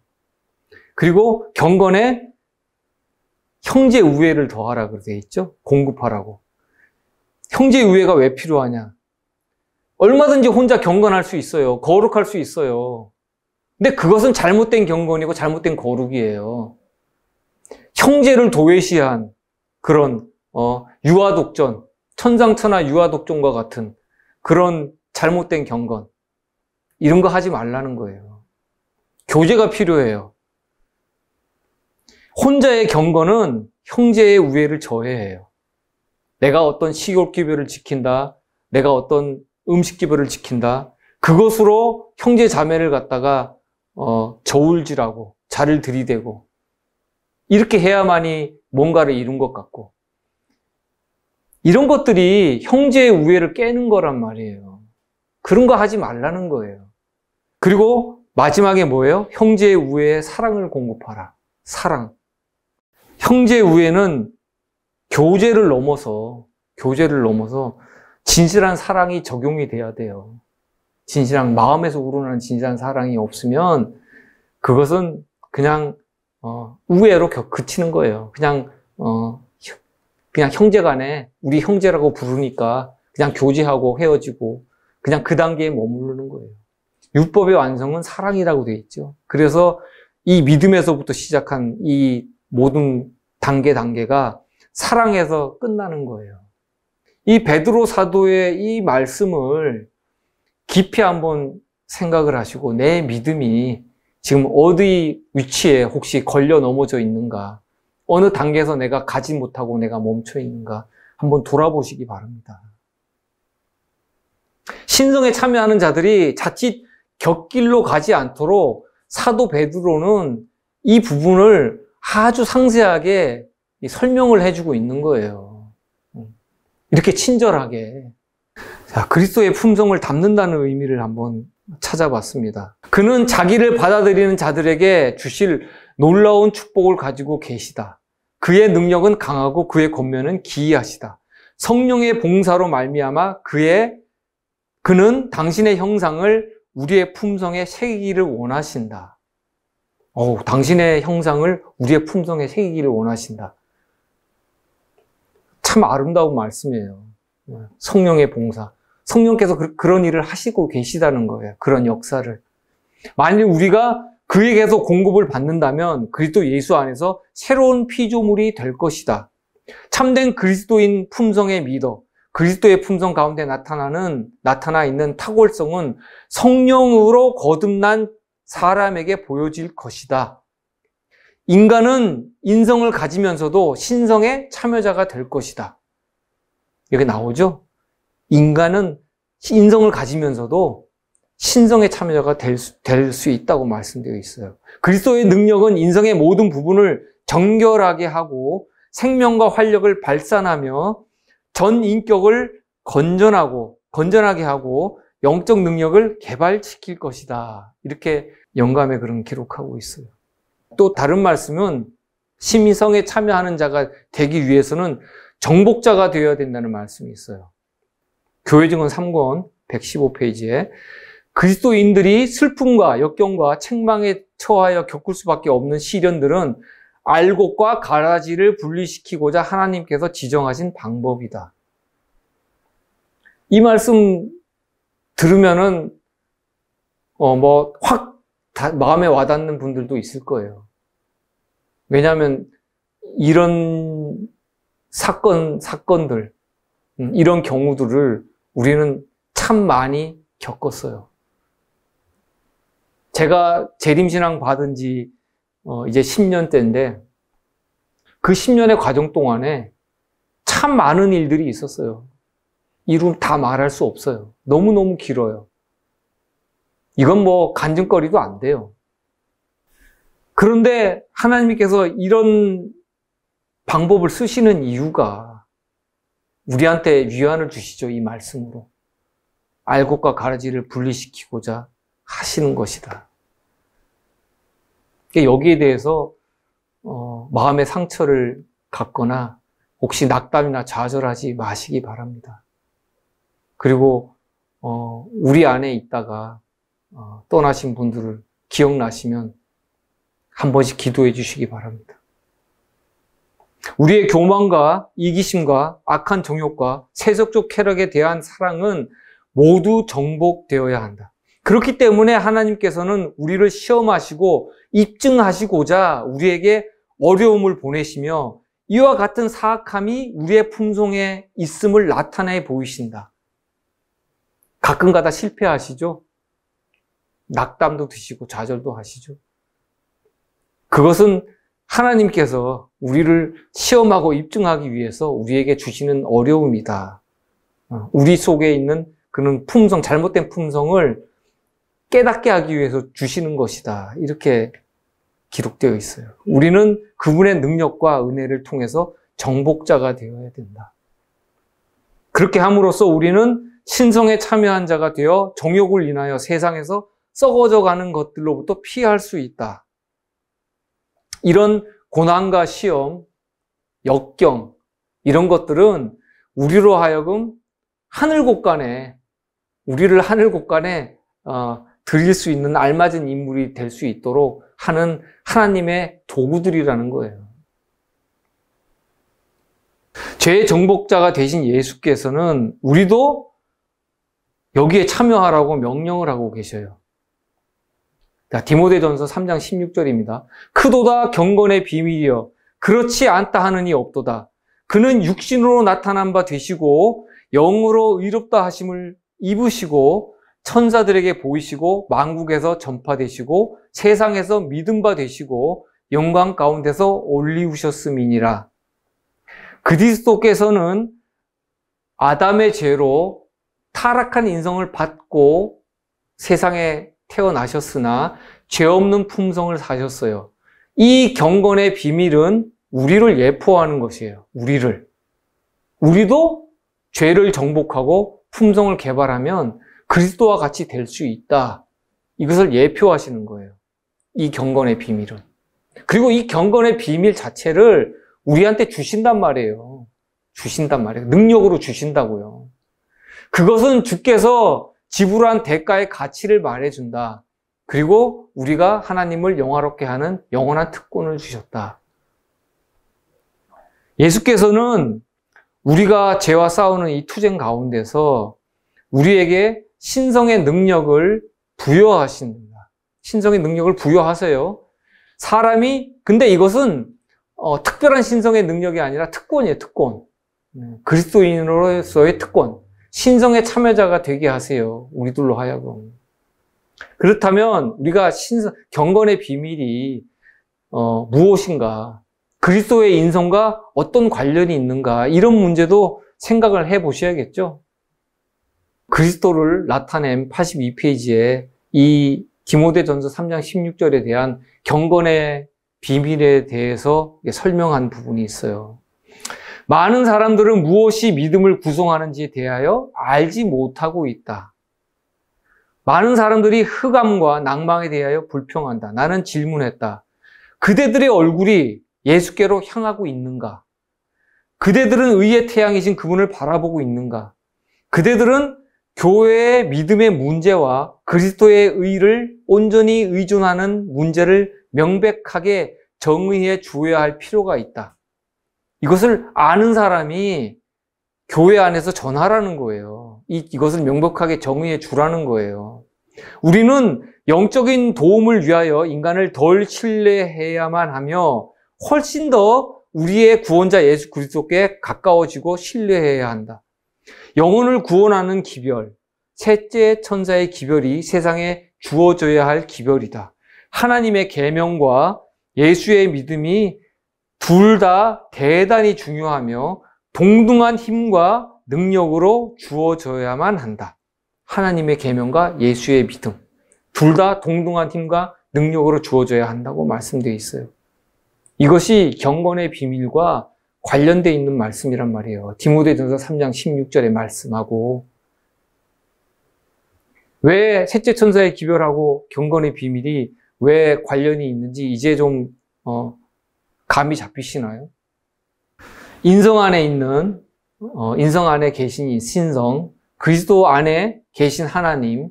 그리고 경건에 형제 우애를 더하라 그렇게 돼 있죠? 공급하라고. 형제 우애가 왜 필요하냐? 얼마든지 혼자 경건할 수 있어요. 거룩할 수 있어요. 근데 그것은 잘못된 경건이고 잘못된 거룩이에요. 형제를 도외시한 그런 유아독전, 천상천하 유아독전과 같은 그런 잘못된 경건, 이런 거 하지 말라는 거예요. 교제가 필요해요. 혼자의 경건은 형제의 우애를 저해해요. 내가 어떤 식욕기별을 지킨다, 내가 어떤 음식기별을 지킨다, 그것으로 형제 자매를 갖다가 저울질하고 자를 들이대고 이렇게 해야만이 뭔가를 이룬 것 같고, 이런 것들이 형제의 우애를 깨는 거란 말이에요. 그런 거 하지 말라는 거예요. 그리고 마지막에 뭐예요? 형제의 우애에 사랑을 공급하라. 사랑. 형제의 우애는 교제를 넘어서 진실한 사랑이 적용이 돼야 돼요. 진실한, 마음에서 우러나는 진실한 사랑이 없으면 그것은 그냥 우애로 그치는 거예요. 그냥 형제 간에 우리 형제라고 부르니까 그냥 교제하고 헤어지고 그냥 그 단계에 머무르는 거예요. 율법의 완성은 사랑이라고 되어 있죠. 그래서 이 믿음에서부터 시작한 이 모든 단계가 사랑에서 끝나는 거예요. 이 베드로 사도의 이 말씀을 깊이 한번 생각을 하시고, 내 믿음이 지금 어디 위치에 혹시 걸려 넘어져 있는가, 어느 단계에서 내가 가지 못하고 내가 멈춰 있는가 한번 돌아보시기 바랍니다. 신성에 참여하는 자들이 자칫 곁길로 가지 않도록 사도 베드로는 이 부분을 아주 상세하게 설명을 해주고 있는 거예요. 이렇게 친절하게. 자, 그리스도의 품성을 담는다는 의미를 한번 찾아봤습니다. 그는 자기를 받아들이는 자들에게 주실 놀라운 축복을 가지고 계시다. 그의 능력은 강하고 그의 권면은 기이하시다. 성령의 봉사로 말미암아 그는 당신의 형상을 우리의 품성에 새기기를 원하신다. 당신의 형상을 우리의 품성에 새기기를 원하신다. 참 아름다운 말씀이에요. 성령의 봉사. 성령께서 그런 일을 하시고 계시다는 거예요. 그런 역사를. 만일 우리가 그에게서 공급을 받는다면 그리스도 예수 안에서 새로운 피조물이 될 것이다. 참된 그리스도인 품성의 미덕, 그리스도의 품성 가운데 나타나 있는 탁월성은 성령으로 거듭난 사람에게 보여질 것이다. 인간은 인성을 가지면서도 신성의 참여자가 될 것이다. 여기 나오죠? 인간은 인성을 가지면서도 신성의 참여자가 될 수 있다고 말씀되어 있어요. 그리스도의 능력은 인성의 모든 부분을 정결하게 하고 생명과 활력을 발산하며 전 인격을 건전하게 하고 영적 능력을 개발시킬 것이다. 이렇게 영감의 글은 기록하고 있어요. 또 다른 말씀은 신성에 참여하는 자가 되기 위해서는 정복자가 되어야 된다는 말씀이 있어요. 교회증언 3권 115페이지에 그리스도인들이 슬픔과 역경과 책망에 처하여 겪을 수밖에 없는 시련들은 알곡과 가라지를 분리시키고자 하나님께서 지정하신 방법이다. 이 말씀 들으면은 확 마음에 와닿는 분들도 있을 거예요. 왜냐하면 이런 사건들, 이런 경우들을 우리는 참 많이 겪었어요. 제가 재림신앙 받은 지 이제 10년째인데 그 10년의 과정 동안에 참 많은 일들이 있었어요. 이루 다 말할 수 없어요. 너무너무 길어요. 이건 간증거리도 안 돼요. 그런데 하나님께서 이런 방법을 쓰시는 이유가 우리한테 위안을 주시죠. 이 말씀으로. 알곡과 가라지를 분리시키고자 하시는 것이다. 여기에 대해서 마음의 상처를 갖거나 혹시 낙담이나 좌절하지 마시기 바랍니다. 그리고 우리 안에 있다가 떠나신 분들을 기억나시면 한 번씩 기도해 주시기 바랍니다. 우리의 교만과 이기심과 악한 정욕과 세속적 쾌락에 대한 사랑은 모두 정복되어야 한다. 그렇기 때문에 하나님께서는 우리를 시험하시고 입증하시고자 우리에게 어려움을 보내시며 이와 같은 사악함이 우리의 품성에 있음을 나타내 보이신다. 가끔가다 실패하시죠? 낙담도 드시고 좌절도 하시죠? 그것은 하나님께서 우리를 시험하고 입증하기 위해서 우리에게 주시는 어려움이다. 우리 속에 있는 그런 품성, 잘못된 품성을 깨닫게 하기 위해서 주시는 것이다. 이렇게 기록되어 있어요. 우리는 그분의 능력과 은혜를 통해서 정복자가 되어야 된다. 그렇게 함으로써 우리는 신성에 참여한 자가 되어 정욕을 인하여 세상에서 썩어져 가는 것들로부터 피할 수 있다. 이런 고난과 시험, 역경, 이런 것들은 우리로 하여금 우리를 하늘곳간에 드릴 수 있는 알맞은 인물이 될 수 있도록 하는 하나님의 도구들이라는 거예요. 죄의 정복자가 되신 예수께서는 우리도 여기에 참여하라고 명령을 하고 계셔요. 디모데전서 3장 16절입니다. 크도다 경건의 비밀이여 그렇지 않다 하느니 없도다. 그는 육신으로 나타난 바 되시고 영으로 의롭다 하심을 입으시고 천사들에게 보이시고 만국에서 전파되시고 세상에서 믿음 바 되시고 영광 가운데서 올리우셨음이니라. 그리스도께서는 아담의 죄로 타락한 인성을 받고 세상에 태어나셨으나 죄 없는 품성을 사셨어요. 이 경건의 비밀은 우리를 예포하는 것이에요. 우리도 죄를 정복하고 품성을 개발하면 그리스도와 같이 될 수 있다. 이것을 예표하시는 거예요. 이 경건의 비밀은. 그리고 이 경건의 비밀 자체를 우리한테 주신단 말이에요. 능력으로 주신다고요. 그것은 주께서 지불한 대가의 가치를 말해준다. 그리고 우리가 하나님을 영화롭게 하는 영원한 특권을 주셨다. 예수께서는 우리가 죄와 싸우는 이 투쟁 가운데서 우리에게 신성의 능력을 부여하신다. 신성의 능력을 부여하세요. 근데 이것은 특별한 신성의 능력이 아니라 특권이에요, 특권. 그리스도인으로서의 특권. 신성의 참여자가 되게 하세요. 우리들로 하여금. 그렇다면 우리가 경건의 비밀이 무엇인가? 그리스도의 인성과 어떤 관련이 있는가? 이런 문제도 생각을 해보셔야겠죠. 그리스도를 나타낸 82페이지에 이 디모데전서 3장 16절에 대한 경건의 비밀에 대해서 설명한 부분이 있어요. 많은 사람들은 무엇이 믿음을 구성하는지에 대하여 알지 못하고 있다. 많은 사람들이 흑암과 낭망에 대하여 불평한다. 나는 질문했다. 그대들의 얼굴이 예수께로 향하고 있는가? 그대들은 의의 태양이신 그분을 바라보고 있는가? 그대들은 교회의 믿음의 문제와 그리스도의 의를 온전히 의존하는 문제를 명백하게 정의해 주어야 할 필요가 있다. 이것을 아는 사람이 교회 안에서 전하라는 거예요. 이것을 명백하게 정의해 주라는 거예요. 우리는 영적인 도움을 위하여 인간을 덜 신뢰해야만 하며 훨씬 더 우리의 구원자 예수 그리스도께 가까워지고 신뢰해야 한다. 영혼을 구원하는 기별, 셋째 천사의 기별이 세상에 주어져야 할 기별이다. 하나님의 계명과 예수의 믿음이 둘 다 대단히 중요하며 동등한 힘과 능력으로 주어져야만 한다. 하나님의 계명과 예수의 믿음, 둘 다 동등한 힘과 능력으로 주어져야 한다고 말씀되어 있어요. 이것이 경건의 비밀과 관련되어 있는 말씀이란 말이에요. 디모데전서 3장 16절의 말씀하고 왜 셋째 천사의 기별하고 경건의 비밀이 왜 관련이 있는지 이제 좀 감이 잡히시나요? 인성 안에 계신 이 신성, 그리스도 안에 계신 하나님,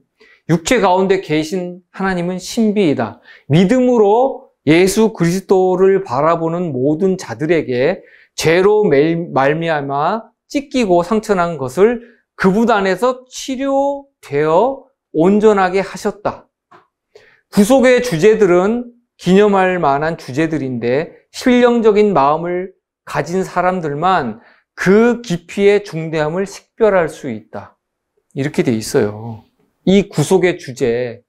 육체 가운데 계신 하나님은 신비이다. 믿음으로 예수 그리스도를 바라보는 모든 자들에게 죄로 말미암아 찢기고 상처난 것을 그분 안에서 치료되어 온전하게 하셨다. 구속의 주제들은 기념할 만한 주제들인데 신령적인 마음을 가진 사람들만 그 깊이의 중대함을 식별할 수 있다. 이렇게 돼 있어요. 이 구속의 주제,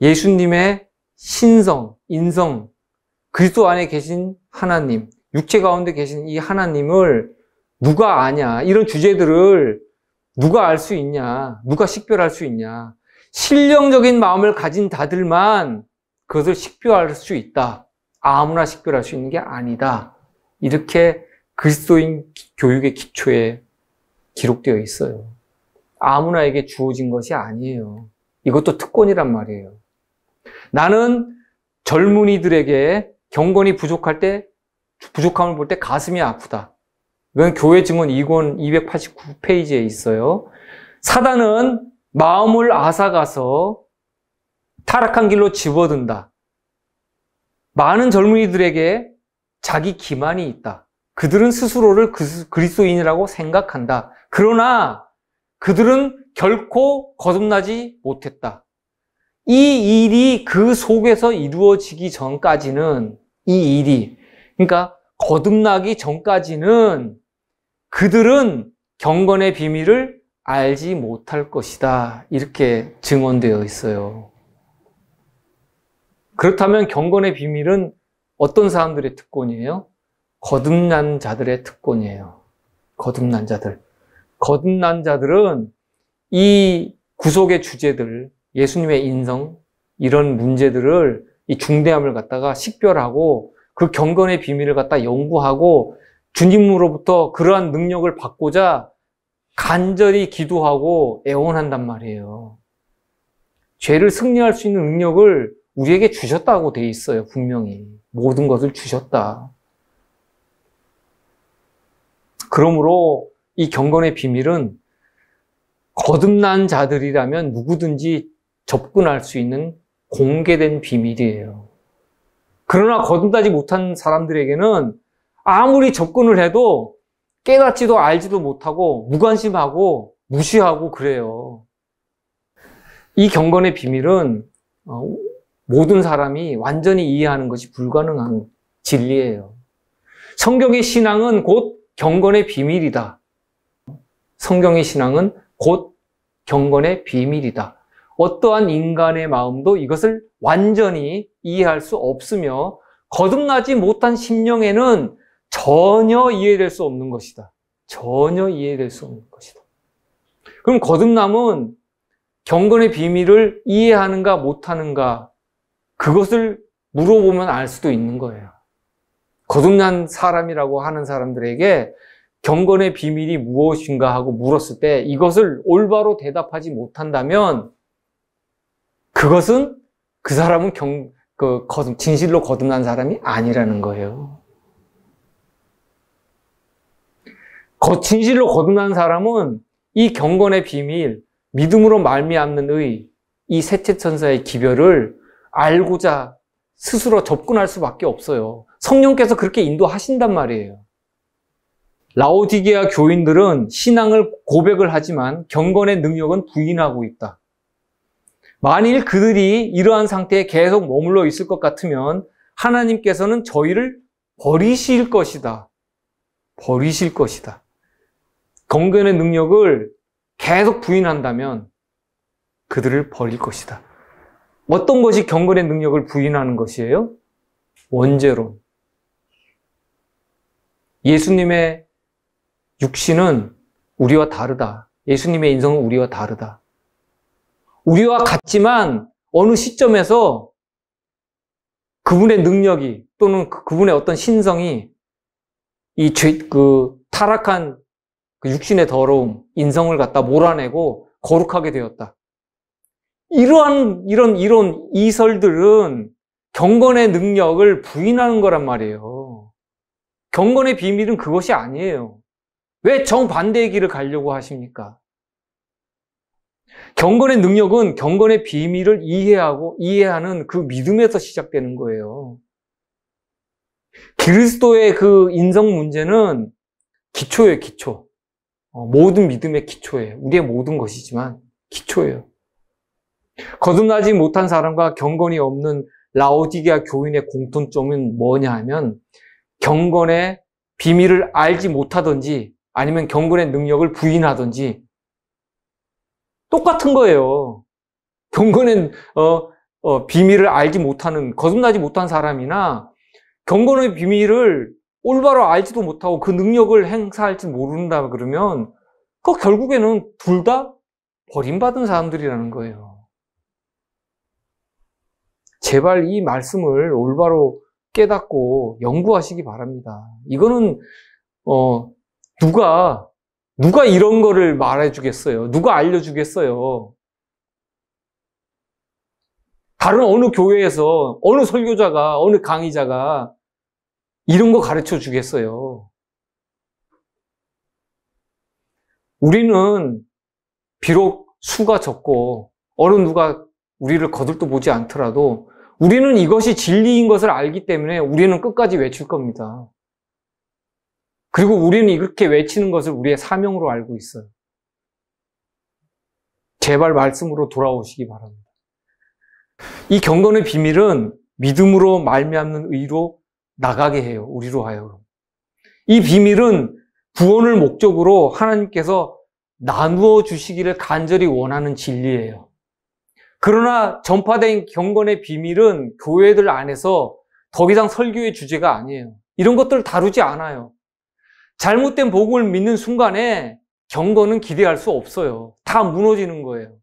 예수님의 신성, 인성, 그리스도 안에 계신 하나님, 육체 가운데 계신 이 하나님을 누가 아냐? 이런 주제들을 누가 알 수 있냐? 누가 식별할 수 있냐? 신령적인 마음을 가진 자들만 그것을 식별할 수 있다. 아무나 식별할 수 있는 게 아니다. 이렇게 그리스도인 교육의 기초에 기록되어 있어요. 아무나에게 주어진 것이 아니에요. 이것도 특권이란 말이에요. 나는 젊은이들에게 경건이 부족함을 볼 때 가슴이 아프다. 이건 교회 증언 2권 289페이지에 있어요. 사단은 마음을 앗아가서 타락한 길로 집어든다. 많은 젊은이들에게 자기 기만이 있다. 그들은 스스로를 그리스도인이라고 생각한다. 그러나 그들은 결코 거듭나지 못했다. 이 일이 그 속에서 이루어지기 전까지는 이 일이, 그러니까 거듭나기 전까지는 그들은 경건의 비밀을 알지 못할 것이다. 이렇게 증언되어 있어요. 그렇다면 경건의 비밀은 어떤 사람들의 특권이에요? 거듭난 자들의 특권이에요. 거듭난 자들. 거듭난 자들은 이 구속의 주제들, 예수님의 인성, 이런 문제들을, 이 중대함을 갖다가 식별하고 그 경건의 비밀을 갖다 연구하고 주님으로부터 그러한 능력을 받고자 간절히 기도하고 애원한단 말이에요. 죄를 승리할 수 있는 능력을 우리에게 주셨다고 돼 있어요. 분명히. 모든 것을 주셨다. 그러므로 이 경건의 비밀은 거듭난 자들이라면 누구든지 접근할 수 있는 공개된 비밀이에요. 그러나 거듭나지 못한 사람들에게는 아무리 접근을 해도 깨닫지도 알지도 못하고 무관심하고 무시하고 그래요. 이 경건의 비밀은 모든 사람이 완전히 이해하는 것이 불가능한 진리예요. 성경의 신앙은 곧 경건의 비밀이다. 성경의 신앙은 곧 경건의 비밀이다. 어떠한 인간의 마음도 이것을 완전히 이해할 수 없으며 거듭나지 못한 심령에는 전혀 이해될 수 없는 것이다. 전혀 이해될 수 없는 것이다. 그럼 거듭남은 경건의 비밀을 이해하는가 못하는가 그것을 물어보면 알 수도 있는 거예요. 거듭난 사람이라고 하는 사람들에게 경건의 비밀이 무엇인가 하고 물었을 때 이것을 올바로 대답하지 못한다면 그것은 그 사람은 진실로 거듭난 사람이 아니라는 거예요. 진실로 거듭난 사람은 이 경건의 비밀, 믿음으로 말미암는 의, 이 셋째 천사의 기별을 알고자 스스로 접근할 수밖에 없어요. 성령께서 그렇게 인도하신단 말이에요. 라오디게아 교인들은 신앙을 고백을 하지만 경건의 능력은 부인하고 있다. 만일 그들이 이러한 상태에 계속 머물러 있을 것 같으면 하나님께서는 저희를 버리실 것이다. 버리실 것이다. 경건의 능력을 계속 부인한다면 그들을 버릴 것이다. 어떤 것이 경건의 능력을 부인하는 것이에요? 원죄론. 예수님의 육신은 우리와 다르다. 예수님의 인성은 우리와 다르다. 우리와 같지만 어느 시점에서 그분의 능력이 또는 그분의 어떤 신성이 이 타락한 그 육신의 더러움, 인성을 갖다 몰아내고 거룩하게 되었다. 이런 이설들은 경건의 능력을 부인하는 거란 말이에요. 경건의 비밀은 그것이 아니에요. 왜 정반대의 길을 가려고 하십니까? 경건의 능력은 경건의 비밀을 이해하는 그 믿음에서 시작되는 거예요. 그리스도의 그 인성 문제는 기초예요, 기초. 모든 믿음의 기초예요. 우리의 모든 것이지만 기초예요. 거듭나지 못한 사람과 경건이 없는 라오디게아 교인의 공통점은 뭐냐 하면 경건의 비밀을 알지 못하든지 아니면 경건의 능력을 부인하든지 똑같은 거예요. 경건의 비밀을 알지 못하는, 거듭나지 못한 사람이나 경건의 비밀을 올바로 알지도 못하고 그 능력을 행사할지 모른다 그러면 그 결국에는 둘 다 버림받은 사람들이라는 거예요. 제발 이 말씀을 올바로 깨닫고 연구하시기 바랍니다. 이거는 누가 이런 거를 말해주겠어요? 누가 알려주겠어요? 다른 어느 교회에서 어느 설교자가 어느 강의자가 이런 거 가르쳐 주겠어요? 우리는 비록 수가 적고 어느 누가 우리를 거들떠 보지 않더라도 우리는 이것이 진리인 것을 알기 때문에 우리는 끝까지 외칠 겁니다. 그리고 우리는 이렇게 외치는 것을 우리의 사명으로 알고 있어요. 제발 말씀으로 돌아오시기 바랍니다. 이 경건의 비밀은 믿음으로 말미암는 의로 나가게 해요. 우리로 하여금. 이 비밀은 구원을 목적으로 하나님께서 나누어 주시기를 간절히 원하는 진리예요. 그러나 전파된 경건의 비밀은 교회들 안에서 더 이상 설교의 주제가 아니에요. 이런 것들을 다루지 않아요. 잘못된 복음을 믿는 순간에 경건은 기대할 수 없어요. 다 무너지는 거예요.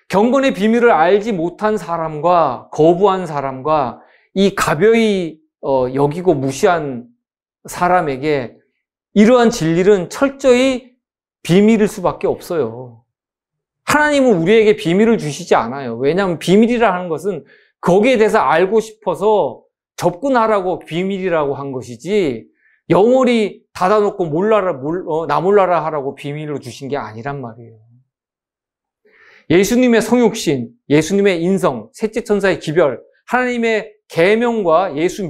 경건의 비밀을 알지 못한 사람과 거부한 사람과 이 가벼이 여기고 무시한 사람에게 이러한 진리는 철저히 비밀일 수밖에 없어요. 하나님은 우리에게 비밀을 주시지 않아요. 왜냐하면 비밀이라 하는 것은 거기에 대해서 알고 싶어서 접근하라고 비밀이라고 한 것이지 영원히 닫아놓고 나 몰라라 하라고 비밀로 주신 게 아니란 말이에요. 예수님의 성육신, 예수님의 인성, 셋째 천사의 기별, 하나님의 계명과 예수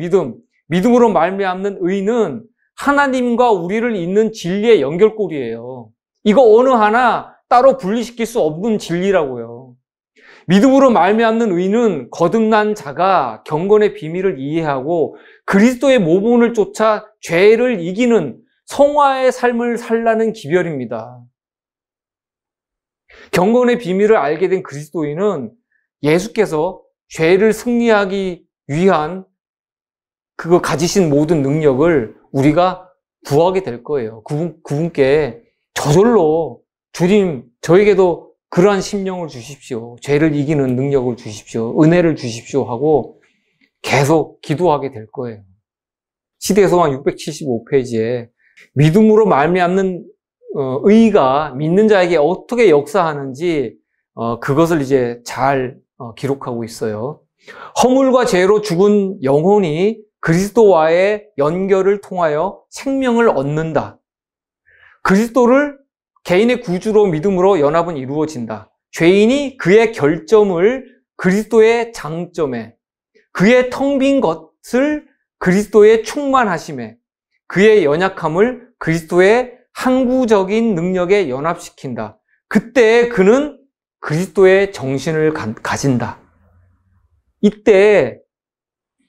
믿음으로 말미암는 의는 하나님과 우리를 잇는 진리의 연결고리예요. 이거 어느 하나 따로 분리시킬 수 없는 진리라고요. 믿음으로 말미암는 의는 거듭난 자가 경건의 비밀을 이해하고 그리스도의 모본을 쫓아 죄를 이기는 성화의 삶을 살라는 기별입니다. 경건의 비밀을 알게 된 그리스도인은 예수께서 죄를 승리하기 위한 그거 가지신 모든 능력을 우리가 구하게 될 거예요. 그분께 저절로 주님 저에게도 그러한 심령을 주십시오. 죄를 이기는 능력을 주십시오. 은혜를 주십시오 하고 계속 기도하게 될 거예요. 시대의 소망 675페이지에 믿음으로 말미암는 의가 믿는 자에게 어떻게 역사하는지 그것을 이제 잘 기록하고 있어요. 허물과 죄로 죽은 영혼이 그리스도와의 연결을 통하여 생명을 얻는다. 그리스도를 개인의 구주로 믿음으로 연합은 이루어진다. 죄인이 그의 결점을 그리스도의 장점에, 그의 텅 빈 것을 그리스도의 충만하심에, 그의 연약함을 그리스도의 항구적인 능력에 연합시킨다. 그때 그는 그리스도의 정신을 가진다. 이때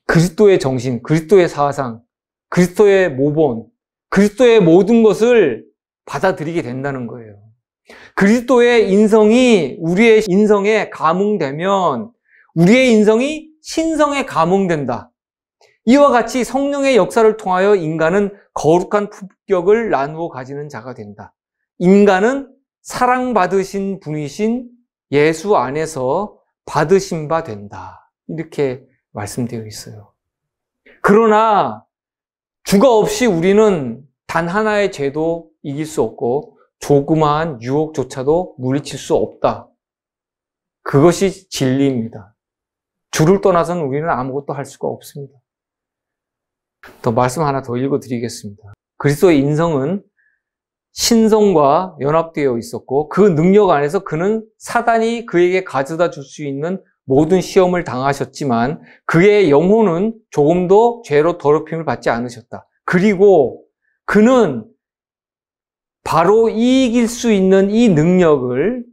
그리스도의 정신, 그리스도의 사상, 그리스도의 모본, 그리스도의 모든 것을 받아들이게 된다는 거예요. 그리스도의 인성이 우리의 인성에 감응되면 우리의 인성이 신성에 감응된다. 이와 같이 성령의 역사를 통하여 인간은 거룩한 품격을 나누어 가지는 자가 된다. 인간은 사랑받으신 분이신 예수 안에서 받으신 바 된다. 이렇게 말씀되어 있어요. 그러나 주가 없이 우리는 단 하나의 죄도 이길 수 없고 조그마한 유혹조차도 물리칠 수 없다. 그것이 진리입니다. 주를 떠나서는 우리는 아무것도 할 수가 없습니다. 더 말씀 하나 더 읽어드리겠습니다. 그리스도의 인성은 신성과 연합되어 있었고 그 능력 안에서 그는 사단이 그에게 가져다 줄 수 있는 모든 시험을 당하셨지만 그의 영혼은 조금도 죄로 더럽힘을 받지 않으셨다. 그리고 그는 바로 이길 수 있는 이 능력을,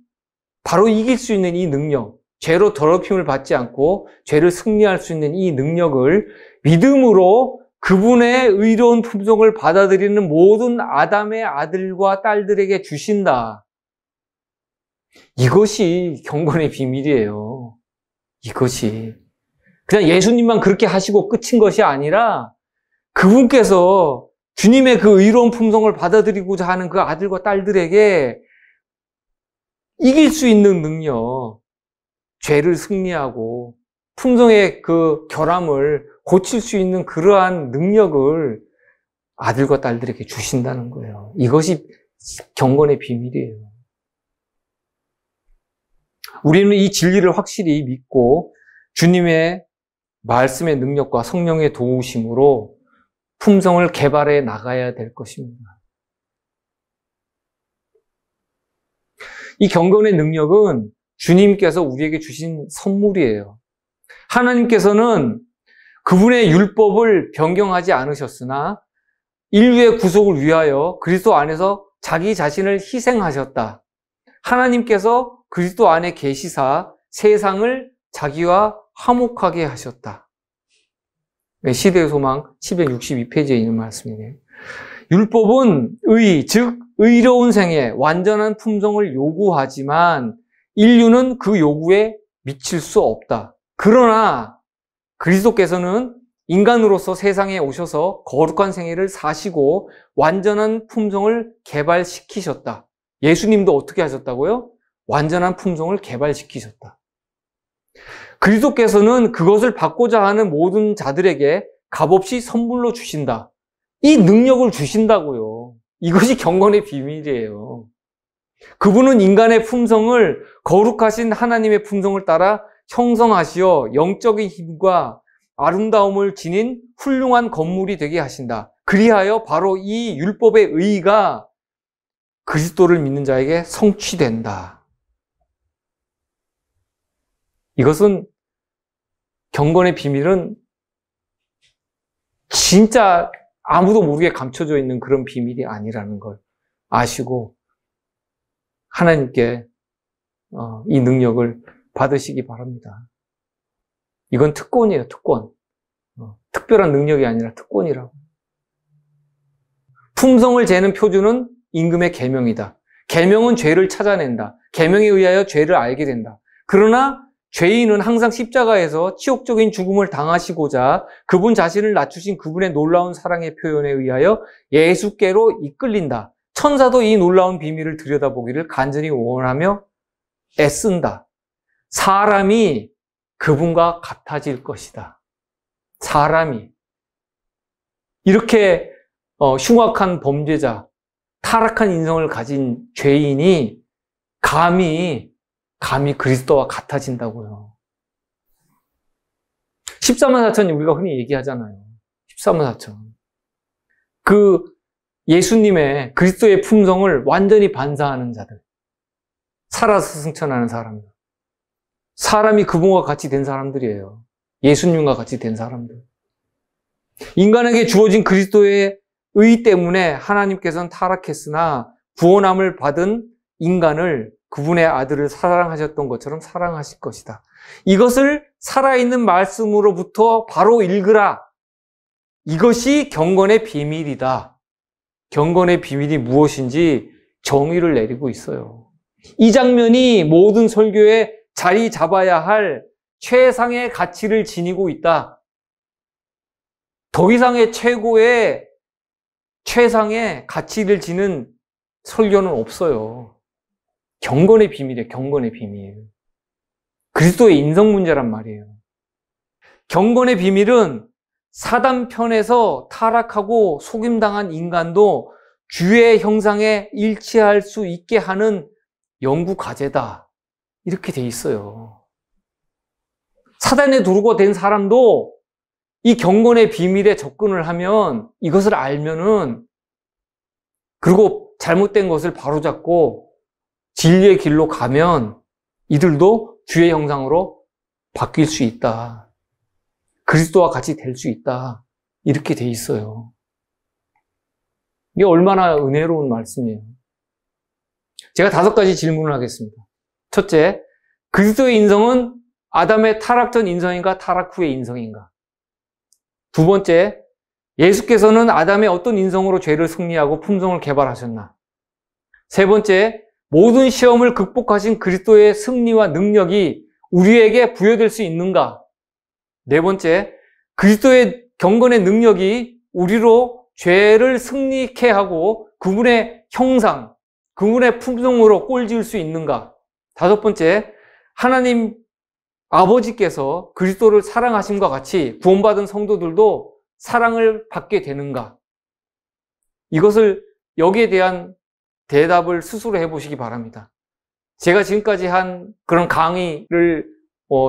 죄로 더럽힘을 받지 않고 죄를 승리할 수 있는 이 능력을 믿음으로 그분의 의로운 품성을 받아들이는 모든 아담의 아들과 딸들에게 주신다. 이것이 경건의 비밀이에요. 이것이. 그냥 예수님만 그렇게 하시고 끝인 것이 아니라 그분께서 주님의 그 의로운 품성을 받아들이고자 하는 그 아들과 딸들에게 이길 수 있는 능력, 죄를 승리하고 품성의 그 결함을 고칠 수 있는 그러한 능력을 아들과 딸들에게 주신다는 거예요. 이것이 경건의 비밀이에요. 우리는 이 진리를 확실히 믿고 주님의 말씀의 능력과 성령의 도우심으로 품성을 개발해 나가야 될 것입니다. 이 경건의 능력은 주님께서 우리에게 주신 선물이에요. 하나님께서는 그분의 율법을 변경하지 않으셨으나 인류의 구속을 위하여 그리스도 안에서 자기 자신을 희생하셨다. 하나님께서 그리스도 안에 계시사 세상을 자기와 화목하게 하셨다. 시대의 소망 762페이지에 있는 말씀이네요. 율법은 즉 의로운 생애, 완전한 품성을 요구하지만 인류는 그 요구에 미칠 수 없다. 그러나 그리스도께서는 인간으로서 세상에 오셔서 거룩한 생애를 사시고 완전한 품성을 개발시키셨다. 예수님도 어떻게 하셨다고요? 완전한 품성을 개발시키셨다. 그리스도께서는 그것을 받고자 하는 모든 자들에게 값없이 선물로 주신다. 이 능력을 주신다고요. 이것이 경건의 비밀이에요. 그분은 인간의 품성을 거룩하신 하나님의 품성을 따라 형성하시어 영적인 힘과 아름다움을 지닌 훌륭한 건물이 되게 하신다. 그리하여 바로 이 율법의 의의가 그리스도를 믿는 자에게 성취된다. 이것은 경건의 비밀은 진짜 아무도 모르게 감춰져 있는 그런 비밀이 아니라는 걸 아시고 하나님께 이 능력을 받으시기 바랍니다. 이건 특권이에요, 특권. 특별한 능력이 아니라 특권이라고. 품성을 재는 표준은 임금의 계명이다. 계명은 죄를 찾아낸다. 계명에 의하여 죄를 알게 된다. 그러나 죄인은 항상 십자가에서 치욕적인 죽음을 당하시고자 그분 자신을 낮추신 그분의 놀라운 사랑의 표현에 의하여 예수께로 이끌린다. 천사도 이 놀라운 비밀을 들여다보기를 간절히 원하며 애쓴다. 사람이 그분과 같아질 것이다. 사람이 이렇게 흉악한 범죄자, 타락한 인성을 가진 죄인이 감히 그리스도와 같아진다고요. 14만 4천이 우리가 흔히 얘기하잖아요. 14만 4천. 그 예수님의 그리스도의 품성을 완전히 반사하는 자들. 살아서 승천하는 사람들. 사람이 그분과 같이 된 사람들이에요. 예수님과 같이 된 사람들. 인간에게 주어진 그리스도의 의 때문에 하나님께서는 타락했으나 구원함을 받은 인간을 그분의 아들을 사랑하셨던 것처럼 사랑하실 것이다. 이것을 살아있는 말씀으로부터 바로 읽으라. 이것이 경건의 비밀이다. 경건의 비밀이 무엇인지 정의를 내리고 있어요. 이 장면이 모든 설교에 자리 잡아야 할 최상의 가치를 지니고 있다. 더 이상의 최상의 가치를 지는 설교는 없어요. 경건의 비밀이에요. 경건의 비밀. 그리스도의 인성 문제란 말이에요. 경건의 비밀은 사단 편에서 타락하고 속임당한 인간도 주의 형상에 일치할 수 있게 하는 연구 과제다. 이렇게 돼 있어요. 사단의 도구가 된 사람도 이 경건의 비밀에 접근을 하면, 이것을 알면은, 그리고 잘못된 것을 바로잡고 진리의 길로 가면 이들도 주의 형상으로 바뀔 수 있다. 그리스도와 같이 될 수 있다. 이렇게 돼 있어요. 이게 얼마나 은혜로운 말씀이에요. 제가 5가지 질문을 하겠습니다. 첫째, 그리스도의 인성은 아담의 타락 전 인성인가 타락 후의 인성인가? 두 번째, 예수께서는 아담의 어떤 인성으로 죄를 승리하고 품성을 개발하셨나? 세 번째, 모든 시험을 극복하신 그리스도의 승리와 능력이 우리에게 부여될 수 있는가? 네 번째, 그리스도의 경건의 능력이 우리로 죄를 승리케 하고 그분의 형상, 그분의 품성으로 꼴지을 수 있는가? 다섯 번째, 하나님 아버지께서 그리스도를 사랑하심과 같이 구원받은 성도들도 사랑을 받게 되는가? 이것을 여기에 대한 대답을 스스로 해보시기 바랍니다. 제가 지금까지 한 그런 강의를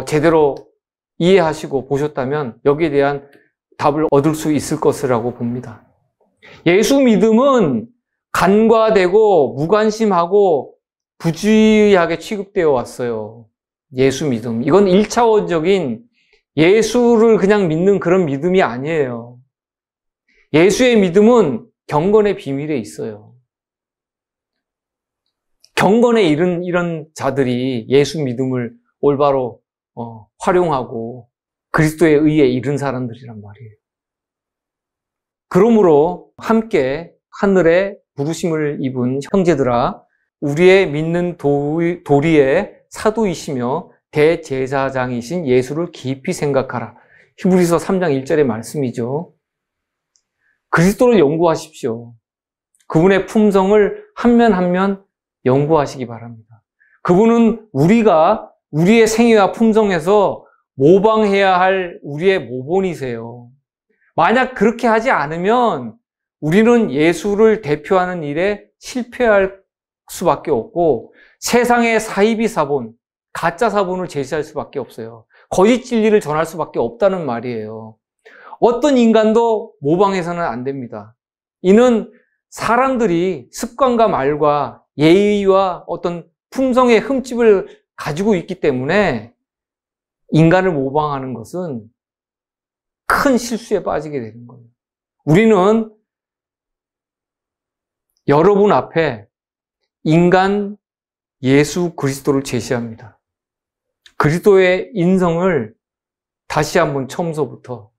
제대로 이해하시고 보셨다면 여기에 대한 답을 얻을 수 있을 것이라고 봅니다. 예수 믿음은 간과되고 무관심하고 부주의하게 취급되어 왔어요. 예수 믿음. 이건 1차원적인 예수를 그냥 믿는 그런 믿음이 아니에요. 예수의 믿음은 경건의 비밀에 있어요. 경건에 이런 자들이 예수 믿음을 올바로 활용하고 그리스도에 의해 이른 사람들이란 말이에요. 그러므로 함께 하늘의 부르심을 입은 형제들아, 우리의 믿는 도리의 사도이시며 대제사장이신 예수를 깊이 생각하라. 히브리서 3장 1절의 말씀이죠. 그리스도를 연구하십시오. 그분의 품성을 한면 한면 연구하시기 바랍니다. 그분은 우리가 우리의 생애와 품성에서 모방해야 할 우리의 모본이세요. 만약 그렇게 하지 않으면 우리는 예수를 대표하는 일에 실패할 수밖에 없고 세상의 사이비 사본, 가짜 사본을 제시할 수밖에 없어요. 거짓 진리를 전할 수밖에 없다는 말이에요. 어떤 인간도 모방해서는 안 됩니다. 이는 사람들이 습관과 말과 예의와 어떤 품성의 흠집을 가지고 있기 때문에 인간을 모방하는 것은 큰 실수에 빠지게 되는 거예요. 우리는 여러분 앞에 인간 예수 그리스도를 제시합니다. 그리스도의 인성을 다시 한번 처음서부터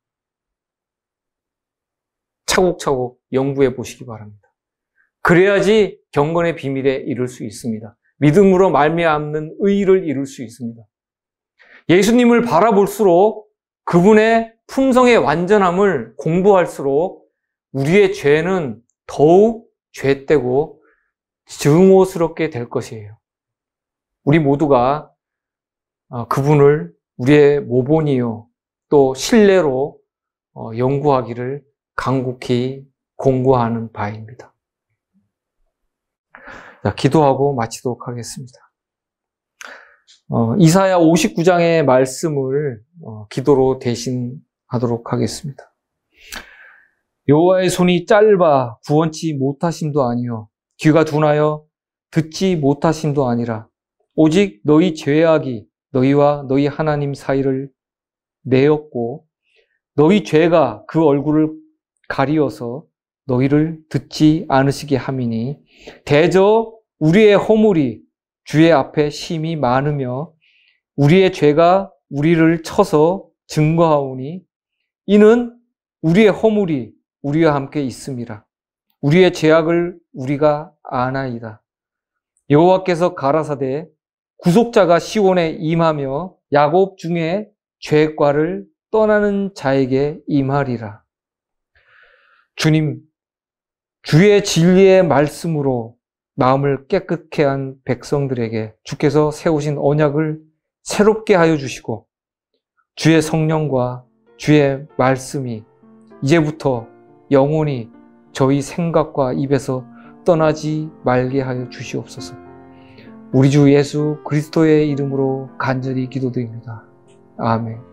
차곡차곡 연구해 보시기 바랍니다. 그래야지 경건의 비밀에 이를 수 있습니다. 믿음으로 말미암는 의를 이룰 수 있습니다. 예수님을 바라볼수록 그분의 품성의 완전함을 공부할수록 우리의 죄는 더욱 죄되고 증오스럽게 될 것이에요. 우리 모두가 그분을 우리의 모본이요 또 신뢰로 연구하기를 간곡히 공고하는 바입니다. 자, 기도하고 마치도록 하겠습니다. 이사야 59장의 말씀을 기도로 대신하도록 하겠습니다. 여호와의 손이 짧아 구원치 못하심도 아니요 귀가 둔하여 듣지 못하심도 아니라 오직 너희 죄악이 너희와 너희 하나님 사이를 내었고 너희 죄가 그 얼굴을 가리어서 너희를 듣지 않으시게 함이니 대저 우리의 허물이 주의 앞에 심히 많으며 우리의 죄가 우리를 쳐서 증거하오니 이는 우리의 허물이 우리와 함께 있음이라. 우리의 죄악을 우리가 아나이다. 여호와께서 가라사대 구속자가 시온에 임하며 야곱 중에 죄과를 떠나는 자에게 임하리라. 주님, 주의 진리의 말씀으로 마음을 깨끗게 한 백성들에게 주께서 세우신 언약을 새롭게 하여 주시고 주의 성령과 주의 말씀이 이제부터 영원히 저희 생각과 입에서 떠나지 말게 하여 주시옵소서. 우리 주 예수 그리스도의 이름으로 간절히 기도드립니다. 아멘.